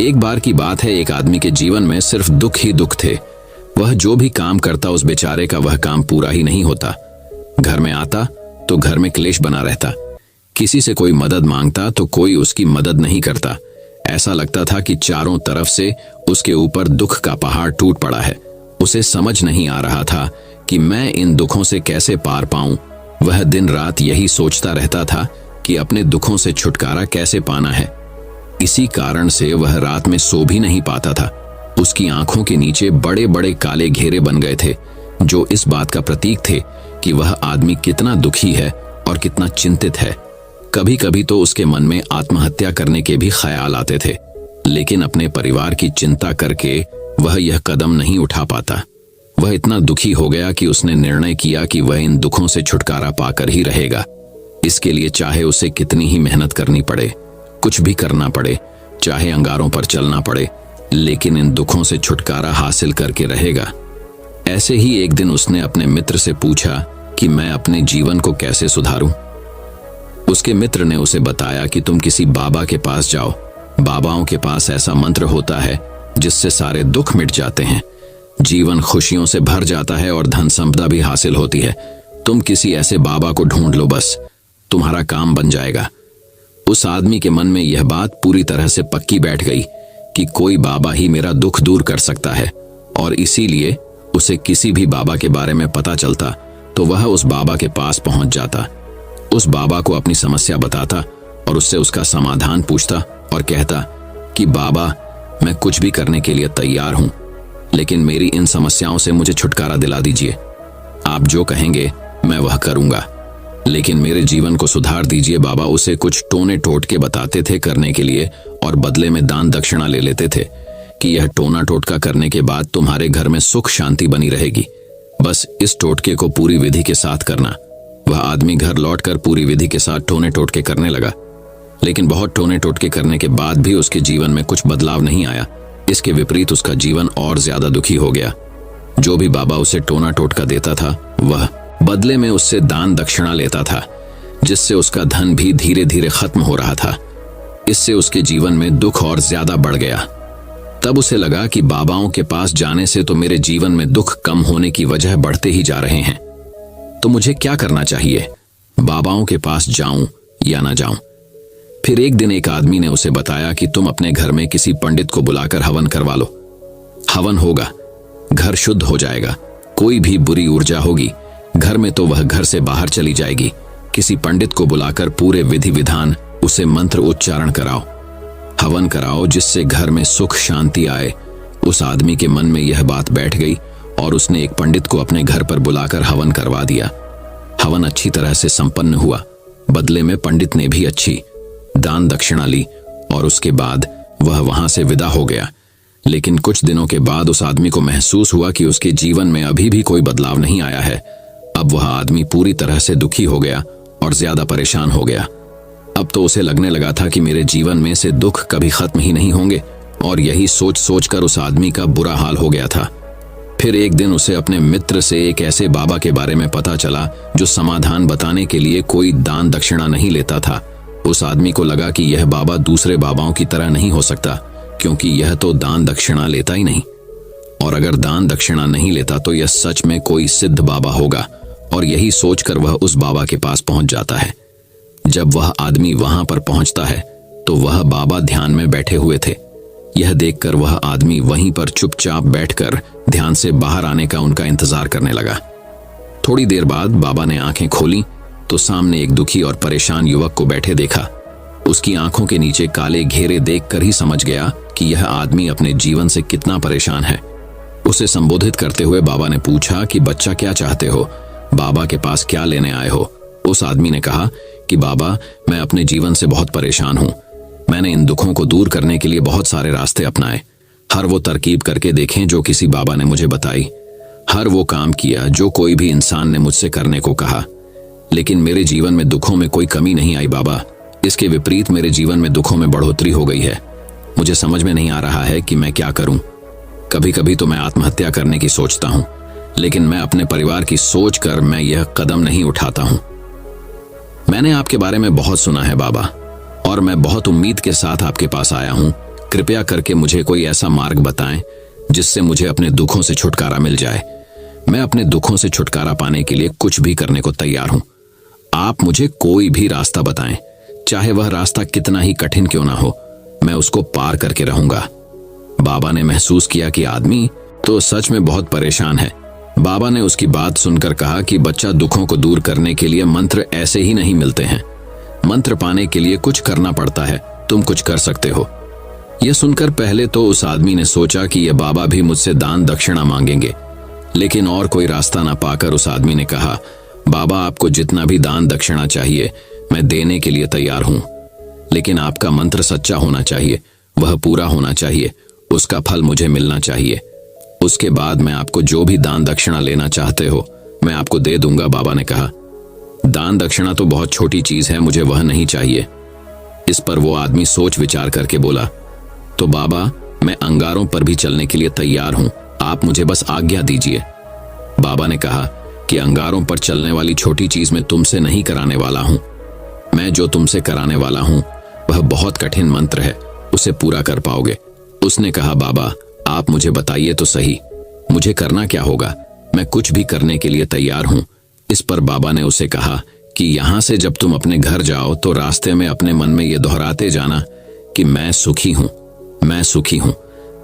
एक बार की बात है, एक आदमी के जीवन में सिर्फ दुख ही दुख थे। वह जो भी काम करता उस बेचारे का वह काम पूरा ही नहीं होता। घर में आता तो घर में क्लेश बना रहता। किसी से कोई मदद मांगता तो कोई उसकी मदद नहीं करता। ऐसा लगता था कि चारों तरफ से उसके ऊपर दुख का पहाड़ टूट पड़ा है। उसे समझ नहीं आ रहा था कि मैं इन दुखों से कैसे पार पाऊं। वह दिन रात यही सोचता रहता था कि अपने दुखों से छुटकारा कैसे पाना है। इसी कारण से वह रात में सो भी नहीं पाता था। उसकी आंखों के नीचे बड़े बड़े काले घेरे बन गए थे, जो इस बात का प्रतीक थे कि वह आदमी कितना दुखी है और कितना चिंतित है। कभी कभी तो उसके मन में आत्महत्या करने के भी ख्याल आते थे, लेकिन अपने परिवार की चिंता करके वह यह कदम नहीं उठा पाता। वह इतना दुखी हो गया कि उसने निर्णय किया कि वह इन दुखों से छुटकारा पाकर ही रहेगा। इसके लिए चाहे उसे कितनी ही मेहनत करनी पड़े, कुछ भी करना पड़े, चाहे अंगारों पर चलना पड़े, लेकिन इन दुखों से छुटकारा हासिल करके रहेगा। ऐसे ही एक दिन उसने अपने मित्र से पूछा कि मैं अपने जीवन को कैसे सुधारूं। उसके मित्र ने उसे बताया कि तुम किसी बाबा के पास जाओ। बाबाओं के पास ऐसा मंत्र होता है जिससे सारे दुख मिट जाते हैं, जीवन खुशियों से भर जाता है और धन संपदा भी हासिल होती है। तुम किसी ऐसे बाबा को ढूंढ लो, बस तुम्हारा काम बन जाएगा। उस आदमी के मन में यह बात पूरी तरह से पक्की बैठ गई कि कोई बाबा ही मेरा दुख दूर कर सकता है, और इसीलिए उसे किसी भी बाबा के बारे में पता चलता तो वह उस बाबा के पास पहुंच जाता। उस बाबा को अपनी समस्या बताता और उससे उसका समाधान पूछता और कहता कि बाबा, मैं कुछ भी करने के लिए तैयार हूं, लेकिन मेरी इन समस्याओं से मुझे छुटकारा दिला दीजिए। आप जो कहेंगे मैं वह करूंगा, लेकिन मेरे जीवन को सुधार दीजिए। बाबा उसे कुछ टोने टोटके बताते थे करने के लिए और बदले में दान दक्षिणा ले लेते थे कि यह टोना टोटका करने के बाद तुम्हारे घर में सुख शांति बनी रहेगी। बस इस टोटके को पूरी विधि के साथ करना। वह आदमी घर लौटकर पूरी विधि के साथ टोने टोटके करने लगा, लेकिन बहुत टोने टोटके करने के बाद भी उसके जीवन में कुछ बदलाव नहीं आया। इसके विपरीत उसका जीवन और ज्यादा दुखी हो गया। जो भी बाबा उसे टोना टोटका देता था वह बदले में उससे दान दक्षिणा लेता था, जिससे उसका धन भी धीरे धीरे खत्म हो रहा था। इससे उसके जीवन में दुख और ज्यादा बढ़ गया। तब उसे लगा कि बाबाओं के पास जाने से तो मेरे जीवन में दुख कम होने की वजह बढ़ते ही जा रहे हैं। तो मुझे क्या करना चाहिए? बाबाओं के पास जाऊं या ना जाऊं? फिर एक दिन एक आदमी ने उसे बताया कि तुम अपने घर में किसी पंडित को बुलाकर हवन करवा लो। हवन होगा, घर शुद्ध हो जाएगा। कोई भी बुरी ऊर्जा होगी घर में तो वह घर से बाहर चली जाएगी। किसी पंडित को बुलाकर पूरे विधि विधान उसे मंत्र उच्चारण कराओ, हवन कराओ, जिससे घर में सुख शांति आए। उस आदमी के मन में यह बात बैठ गई और उसने एक पंडित को अपने घर पर बुलाकर हवन करवा दिया। हवन अच्छी तरह से संपन्न हुआ। बदले में पंडित ने भी अच्छी दान दक्षिणा ली और उसके बाद वह वहां से विदा हो गया। लेकिन कुछ दिनों के बाद उस आदमी को महसूस हुआ कि उसके जीवन में अभी भी कोई बदलाव नहीं आया है। अब वह आदमी पूरी तरह से दुखी हो गया और ज्यादा परेशान हो गया। अब तो उसे लगने लगा था कि मेरे जीवन में से दुख कभी खत्म ही नहीं होंगे, और यही सोच सोचकर उस आदमी का बुरा हाल हो गया था। फिर एक दिन उसे अपने मित्र से एक ऐसे बाबा के बारे में पता चला जो समाधान बताने के लिए कोई दान दक्षिणा नहीं लेता था। उस आदमी को लगा कि यह बाबा दूसरे बाबाओं की तरह नहीं हो सकता, क्योंकि यह तो दान दक्षिणा लेता ही नहीं, और अगर दान दक्षिणा नहीं लेता तो यह सच में कोई सिद्ध बाबा होगा। और यही सोचकर वह उस बाबा के पास पहुंच जाता है। जब वह आदमी वहां पर पहुंचता है तो वह बाबा ध्यान में बैठे हुए थे। यह देखकर वह आदमी वहीं पर चुपचाप बैठकर ध्यान से बाहर आने का उनका इंतजार करने लगा। थोड़ी देर बाद बाबा ने आंखें खोली तो सामने एक दुखी और परेशान युवक को बैठे देखा। उसकी आंखों के नीचे काले घेरे देखकर ही समझ गया कि यह आदमी अपने जीवन से कितना परेशान है। उसे संबोधित करते हुए बाबा ने पूछा कि बच्चा क्या चाहते हो, बाबा के पास क्या लेने आए हो। उस आदमी ने कहा कि बाबा, मैं अपने जीवन से बहुत परेशान हूं। मैंने इन दुखों को दूर करने के लिए बहुत सारे रास्ते अपनाए, हर वो तरकीब करके देखें जो किसी बाबा ने मुझे बताई, हर वो काम किया जो कोई भी इंसान ने मुझसे करने को कहा, लेकिन मेरे जीवन में दुखों में कोई कमी नहीं आई बाबा। इसके विपरीत मेरे जीवन में दुखों में बढ़ोतरी हो गई है। मुझे समझ में नहीं आ रहा है कि मैं क्या करूं। कभी कभी तो मैं आत्महत्या करने की सोचता हूं, लेकिन मैं अपने परिवार की सोच कर मैं यह कदम नहीं उठाता हूं। मैंने आपके बारे में बहुत सुना है बाबा, और मैं बहुत उम्मीद के साथ आपके पास आया हूं। कृपया करके मुझे कोई ऐसा मार्ग बताएं जिससे मुझे अपने दुखों से छुटकारा मिल जाए। मैं अपने दुखों से छुटकारा पाने के लिए कुछ भी करने को तैयार हूं। आप मुझे कोई भी रास्ता बताएं, चाहे वह रास्ता कितना ही कठिन क्यों ना हो, मैं उसको पार करके रहूंगा। बाबा ने महसूस किया कि आदमी तो सच में बहुत परेशान है। बाबा ने उसकी बात सुनकर कहा कि बच्चा, दुखों को दूर करने के लिए मंत्र ऐसे ही नहीं मिलते हैं। मंत्र पाने के लिए कुछ करना पड़ता है, तुम कुछ कर सकते हो। यह सुनकर पहले तो उस आदमी ने सोचा कि यह बाबा भी मुझसे दान दक्षिणा मांगेंगे, लेकिन और कोई रास्ता ना पाकर उस आदमी ने कहा, बाबा, आपको जितना भी दान दक्षिणा चाहिए मैं देने के लिए तैयार हूं, लेकिन आपका मंत्र सच्चा होना चाहिए, वह पूरा होना चाहिए, उसका फल मुझे मिलना चाहिए। उसके बाद मैं आपको जो भी दान दक्षिणा लेना चाहते हो मैं आपको दे दूंगा। बाबा ने कहा, दान दक्षिणा तो बहुत छोटी चीज है, मुझे वह नहीं चाहिए। इस पर वो आदमी सोच विचार करके बोला, तो बाबा, मैं अंगारों पर भी चलने के लिए तैयार हूं, आप मुझे बस आज्ञा दीजिए। बाबा ने कहा कि अंगारों पर चलने वाली छोटी चीज मैं तुमसे नहीं कराने वाला हूं। मैं जो तुमसे कराने वाला हूं वह बहुत कठिन मंत्र है, उसे पूरा कर पाओगे। उसने कहा, बाबा, आप मुझे बताइए तो सही, मुझे करना क्या होगा, मैं कुछ भी करने के लिए तैयार हूं। इस पर बाबा ने उसे कहा कि यहां से जब तुम अपने घर जाओ तो रास्ते में अपने मन में यह दोहराते जाना कि मैं सुखी हूं, मैं सुखी हूं।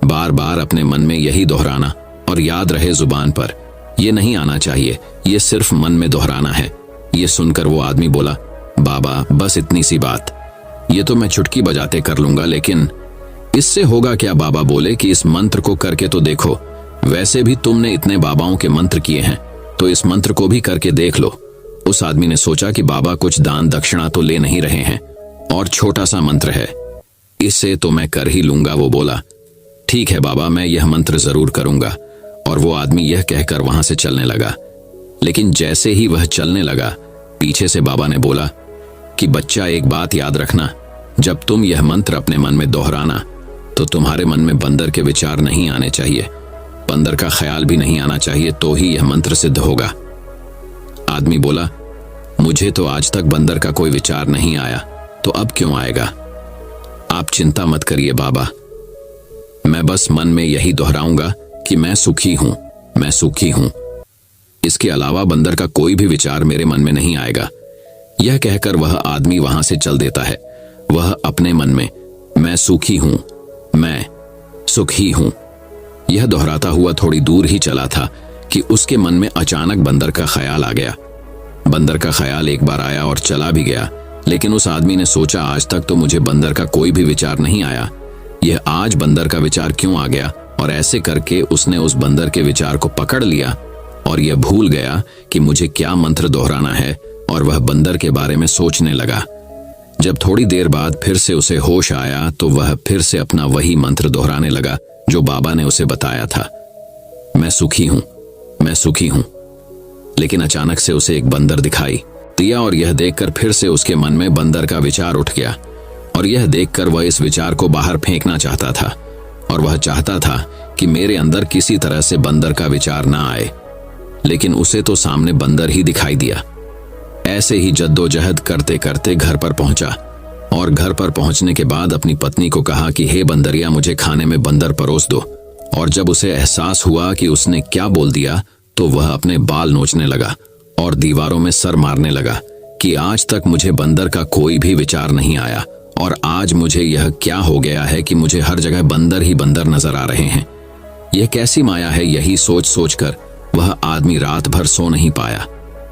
बार बार अपने मन में यही दोहराना, और याद रहे जुबान पर, यह नहीं आना चाहिए, यह सिर्फ मन में दोहराना है। यह सुनकर वो आदमी बोला, बाबा, बस इतनी सी बात, ये तो मैं चुटकी बजाते कर लूंगा, लेकिन इससे होगा क्या? बाबा बोले कि इस मंत्र को करके तो देखो, वैसे भी तुमने इतने बाबाओं के मंत्र किए हैं, तो इस मंत्र को भी करके देख लो। उस आदमी ने सोचा कि बाबा कुछ दान दक्षिणा तो ले नहीं रहे हैं, और छोटा सा मंत्र है, इससे तो मैं कर ही लूंगा। वो बोला, ठीक है बाबा, मैं यह मंत्र जरूर करूंगा। और वो आदमी यह कहकर वहां से चलने लगा। लेकिन जैसे ही वह चलने लगा, पीछे से बाबा ने बोला कि बच्चा, एक बात याद रखना, जब तुम यह मंत्र अपने मन में दोहराना तो तुम्हारे मन में बंदर के विचार नहीं आने चाहिए, बंदर का ख्याल भी नहीं आना चाहिए, तो ही यह मंत्र सिद्ध होगा। आदमी बोला, मुझे तो आज तक बंदर का कोई विचार नहीं आया, तो अब क्यों आएगा? आप चिंता मत करिए बाबा, मैं बस मन में यही दोहराऊंगा कि मैं सुखी हूं, मैं सुखी हूं। इसके अलावा बंदर का कोई भी विचार मेरे मन में नहीं आएगा। यह कहकर वह आदमी वहां से चल देता है। वह अपने मन में मैं सुखी हूं, मैं सुखी हूं, यह दोहराता हुआ थोड़ी दूर ही चला था कि उसके मन में अचानक बंदर का ख्याल आ गया। बंदर का ख्याल एक बार आया और चला भी गया, लेकिन उस आदमी ने सोचा, आज तक तो मुझे बंदर का कोई भी विचार नहीं आया, यह आज बंदर का विचार क्यों आ गया? और ऐसे करके उसने उस बंदर के विचार को पकड़ लिया और यह भूल गया कि मुझे क्या मंत्र दोहराना है, और वह बंदर के बारे में सोचने लगा। जब थोड़ी देर बाद फिर से उसे होश आया तो वह फिर से अपना वही मंत्र दोहराने लगा जो बाबा ने उसे बताया था, मैं सुखी हूं, मैं सुखी हूं। लेकिन अचानक से उसे एक बंदर दिखाई दिया, और यह देखकर फिर से उसके मन में बंदर का विचार उठ गया, और यह देखकर वह इस विचार को बाहर फेंकना चाहता था, और वह चाहता था कि मेरे अंदर किसी तरह से बंदर का विचार ना आए, लेकिन उसे तो सामने बंदर ही दिखाई दिया। ऐसे ही जद्दोजहद करते करते घर पर पहुंचा, और घर पर पहुंचने के बाद अपनी पत्नी को कहा कि हे बंदरिया, मुझे खाने में बंदर परोस दो। और जब उसे एहसास हुआ कि उसने क्या बोल दिया तो वह अपने बाल नोचने लगा और दीवारों में सर मारने लगा कि आज तक मुझे बंदर का कोई भी विचार नहीं आया, और आज मुझे यह क्या हो गया है कि मुझे हर जगह बंदर ही बंदर नजर आ रहे हैं। यह कैसी माया है? यही सोच सोचकर वह आदमी रात भर सो नहीं पाया।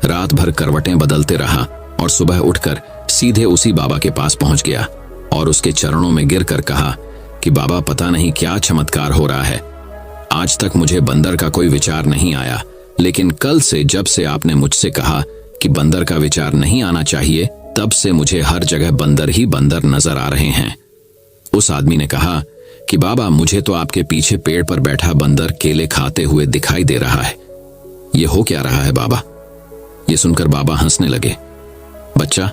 रात भर करवटें बदलते रहा और सुबह उठकर सीधे उसी बाबा के पास पहुंच गया और उसके चरणों में गिरकर कहा कि बाबा, पता नहीं क्या चमत्कार हो रहा है। आज तक मुझे बंदर का कोई विचार नहीं आया, लेकिन कल से जब से आपने मुझसे कहा कि बंदर का विचार नहीं आना चाहिए, तब से मुझे हर जगह बंदर ही बंदर नजर आ रहे हैं। उस आदमी ने कहा कि बाबा, मुझे तो आपके पीछे पेड़ पर बैठा बंदर केले खाते हुए दिखाई दे रहा है। ये हो क्या रहा है बाबा? ये सुनकर बाबा हंसने लगे। बच्चा,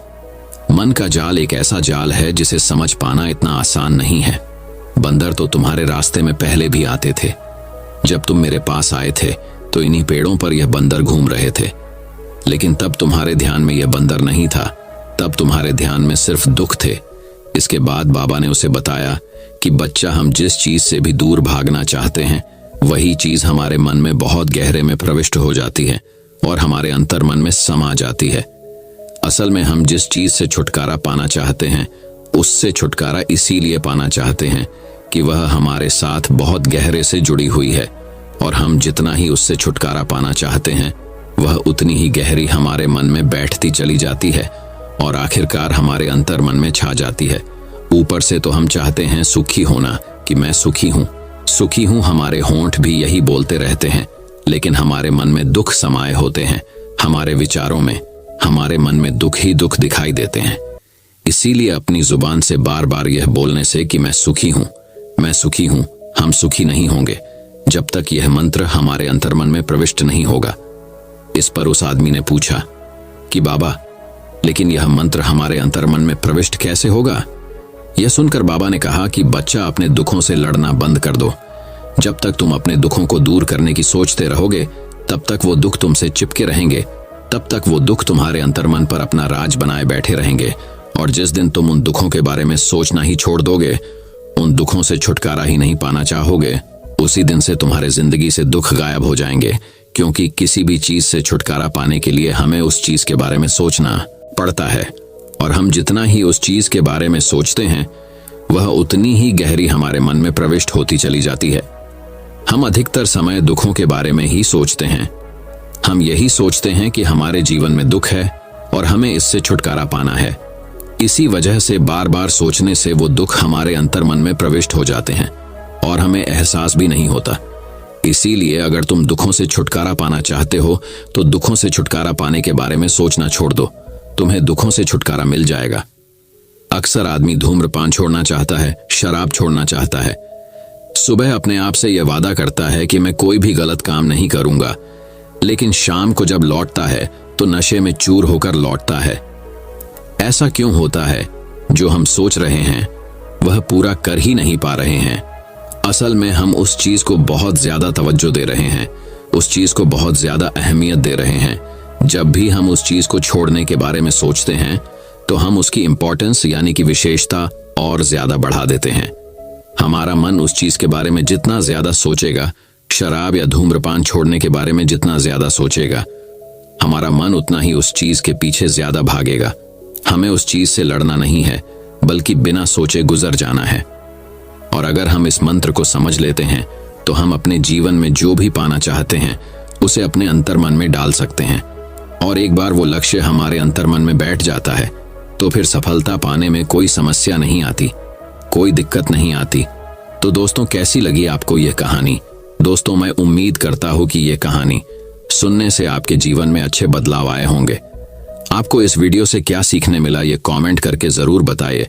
मन का जाल एक ऐसा जाल है जिसे समझ पाना इतना आसान नहीं है। बंदर तो तुम्हारे रास्ते में पहले भी आते थे। जब तुम मेरे पास आए थे तो इन्हीं पेड़ों पर यह बंदर घूम रहे थे, लेकिन तब तुम्हारे ध्यान में यह बंदर नहीं था। तब तुम्हारे ध्यान में सिर्फ दुख थे। इसके बाद बाबा ने उसे बताया कि बच्चा, हम जिस चीज से भी दूर भागना चाहते हैं, वही चीज हमारे मन में बहुत गहरे में प्रविष्ट हो जाती है और हमारे अंतर मन में समा जाती है। असल में हम जिस चीज से छुटकारा पाना चाहते हैं, उससे छुटकारा इसीलिए पाना चाहते हैं कि वह हमारे साथ बहुत गहरे से जुड़ी हुई है, और हम जितना ही उससे छुटकारा पाना चाहते हैं, वह उतनी ही गहरी हमारे मन में बैठती चली जाती है और आखिरकार हमारे अंतर मन में छा जाती है। ऊपर से तो हम चाहते हैं सुखी होना, कि मैं सुखी हूं, हमारे होंठ भी यही बोलते रहते हैं, लेकिन हमारे मन में दुख समाये होते हैं। हमारे विचारों में, हमारे मन में दुख ही दुख दिखाई देते हैं। इसीलिए अपनी जुबान से बार बार यह बोलने से कि मैं सुखी हूं, हम सुखी नहीं होंगे जब तक यह मंत्र हमारे अंतर्मन में प्रविष्ट नहीं होगा। इस पर उस आदमी ने पूछा कि बाबा, लेकिन यह मंत्र हमारे अंतर्मन में प्रविष्ट कैसे होगा? यह सुनकर बाबा ने कहा कि बच्चा, अपने दुखों से लड़ना बंद कर दो। जब तक तुम अपने दुखों को दूर करने की सोचते रहोगे, तब तक वो दुख तुमसे चिपके रहेंगे, तब तक वो दुख तुम्हारे अंतर्मन पर अपना राज बनाए बैठे रहेंगे। और जिस दिन तुम उन दुखों के बारे में सोचना ही छोड़ दोगे, उन दुखों से छुटकारा ही नहीं पाना चाहोगे, उसी दिन से तुम्हारे जिंदगी से दुख गायब हो जाएंगे। क्योंकि किसी भी चीज से छुटकारा पाने के लिए हमें उस चीज के बारे में सोचना पड़ता है, और हम जितना ही उस चीज के बारे में सोचते हैं, वह उतनी ही गहरी हमारे मन में प्रविष्ट होती चली जाती है। हम अधिकतर समय दुखों के बारे में ही सोचते हैं। हम यही सोचते हैं कि हमारे जीवन में दुख है और हमें इससे छुटकारा पाना है। इसी वजह से बार बार सोचने से वो दुख हमारे अंतर्मन में प्रविष्ट हो जाते हैं और हमें एहसास भी नहीं होता। इसीलिए अगर तुम दुखों से छुटकारा पाना चाहते हो, तो दुखों से छुटकारा पाने के बारे में सोचना छोड़ दो, तुम्हें दुखों से छुटकारा मिल जाएगा। अक्सर आदमी धूम्रपान छोड़ना चाहता है, शराब छोड़ना चाहता है। सुबह अपने आप से यह वादा करता है कि मैं कोई भी गलत काम नहीं करूंगा, लेकिन शाम को जब लौटता है तो नशे में चूर होकर लौटता है। ऐसा क्यों होता है? जो हम सोच रहे हैं वह पूरा कर ही नहीं पा रहे हैं। असल में हम उस चीज को बहुत ज्यादा तवज्जो दे रहे हैं, उस चीज को बहुत ज्यादा अहमियत दे रहे हैं। जब भी हम उस चीज को छोड़ने के बारे में सोचते हैं, तो हम उसकी इंपॉर्टेंस यानी कि विशेषता और ज्यादा बढ़ा देते हैं। हमारा मन उस चीज के बारे में जितना ज्यादा सोचेगा, शराब या धूम्रपान छोड़ने के बारे में जितना ज्यादा सोचेगा, हमारा मन उतना ही उस चीज के पीछे ज्यादा भागेगा। हमें उस चीज से लड़ना नहीं है, बल्कि बिना सोचे गुजर जाना है। और अगर हम इस मंत्र को समझ लेते हैं, तो हम अपने जीवन में जो भी पाना चाहते हैं, उसे अपने अंतर्मन में डाल सकते हैं। और एक बार वो लक्ष्य हमारे अंतर्मन में बैठ जाता है, तो फिर सफलता पाने में कोई समस्या नहीं आती, कोई दिक्कत नहीं आती। तो दोस्तों, कैसी लगी आपको यह कहानी? दोस्तों, मैं उम्मीद करता हूं कि यह कहानी सुनने से आपके जीवन में अच्छे बदलाव आए होंगे। आपको इस वीडियो से क्या सीखने मिला, ये कमेंट करके जरूर बताइए।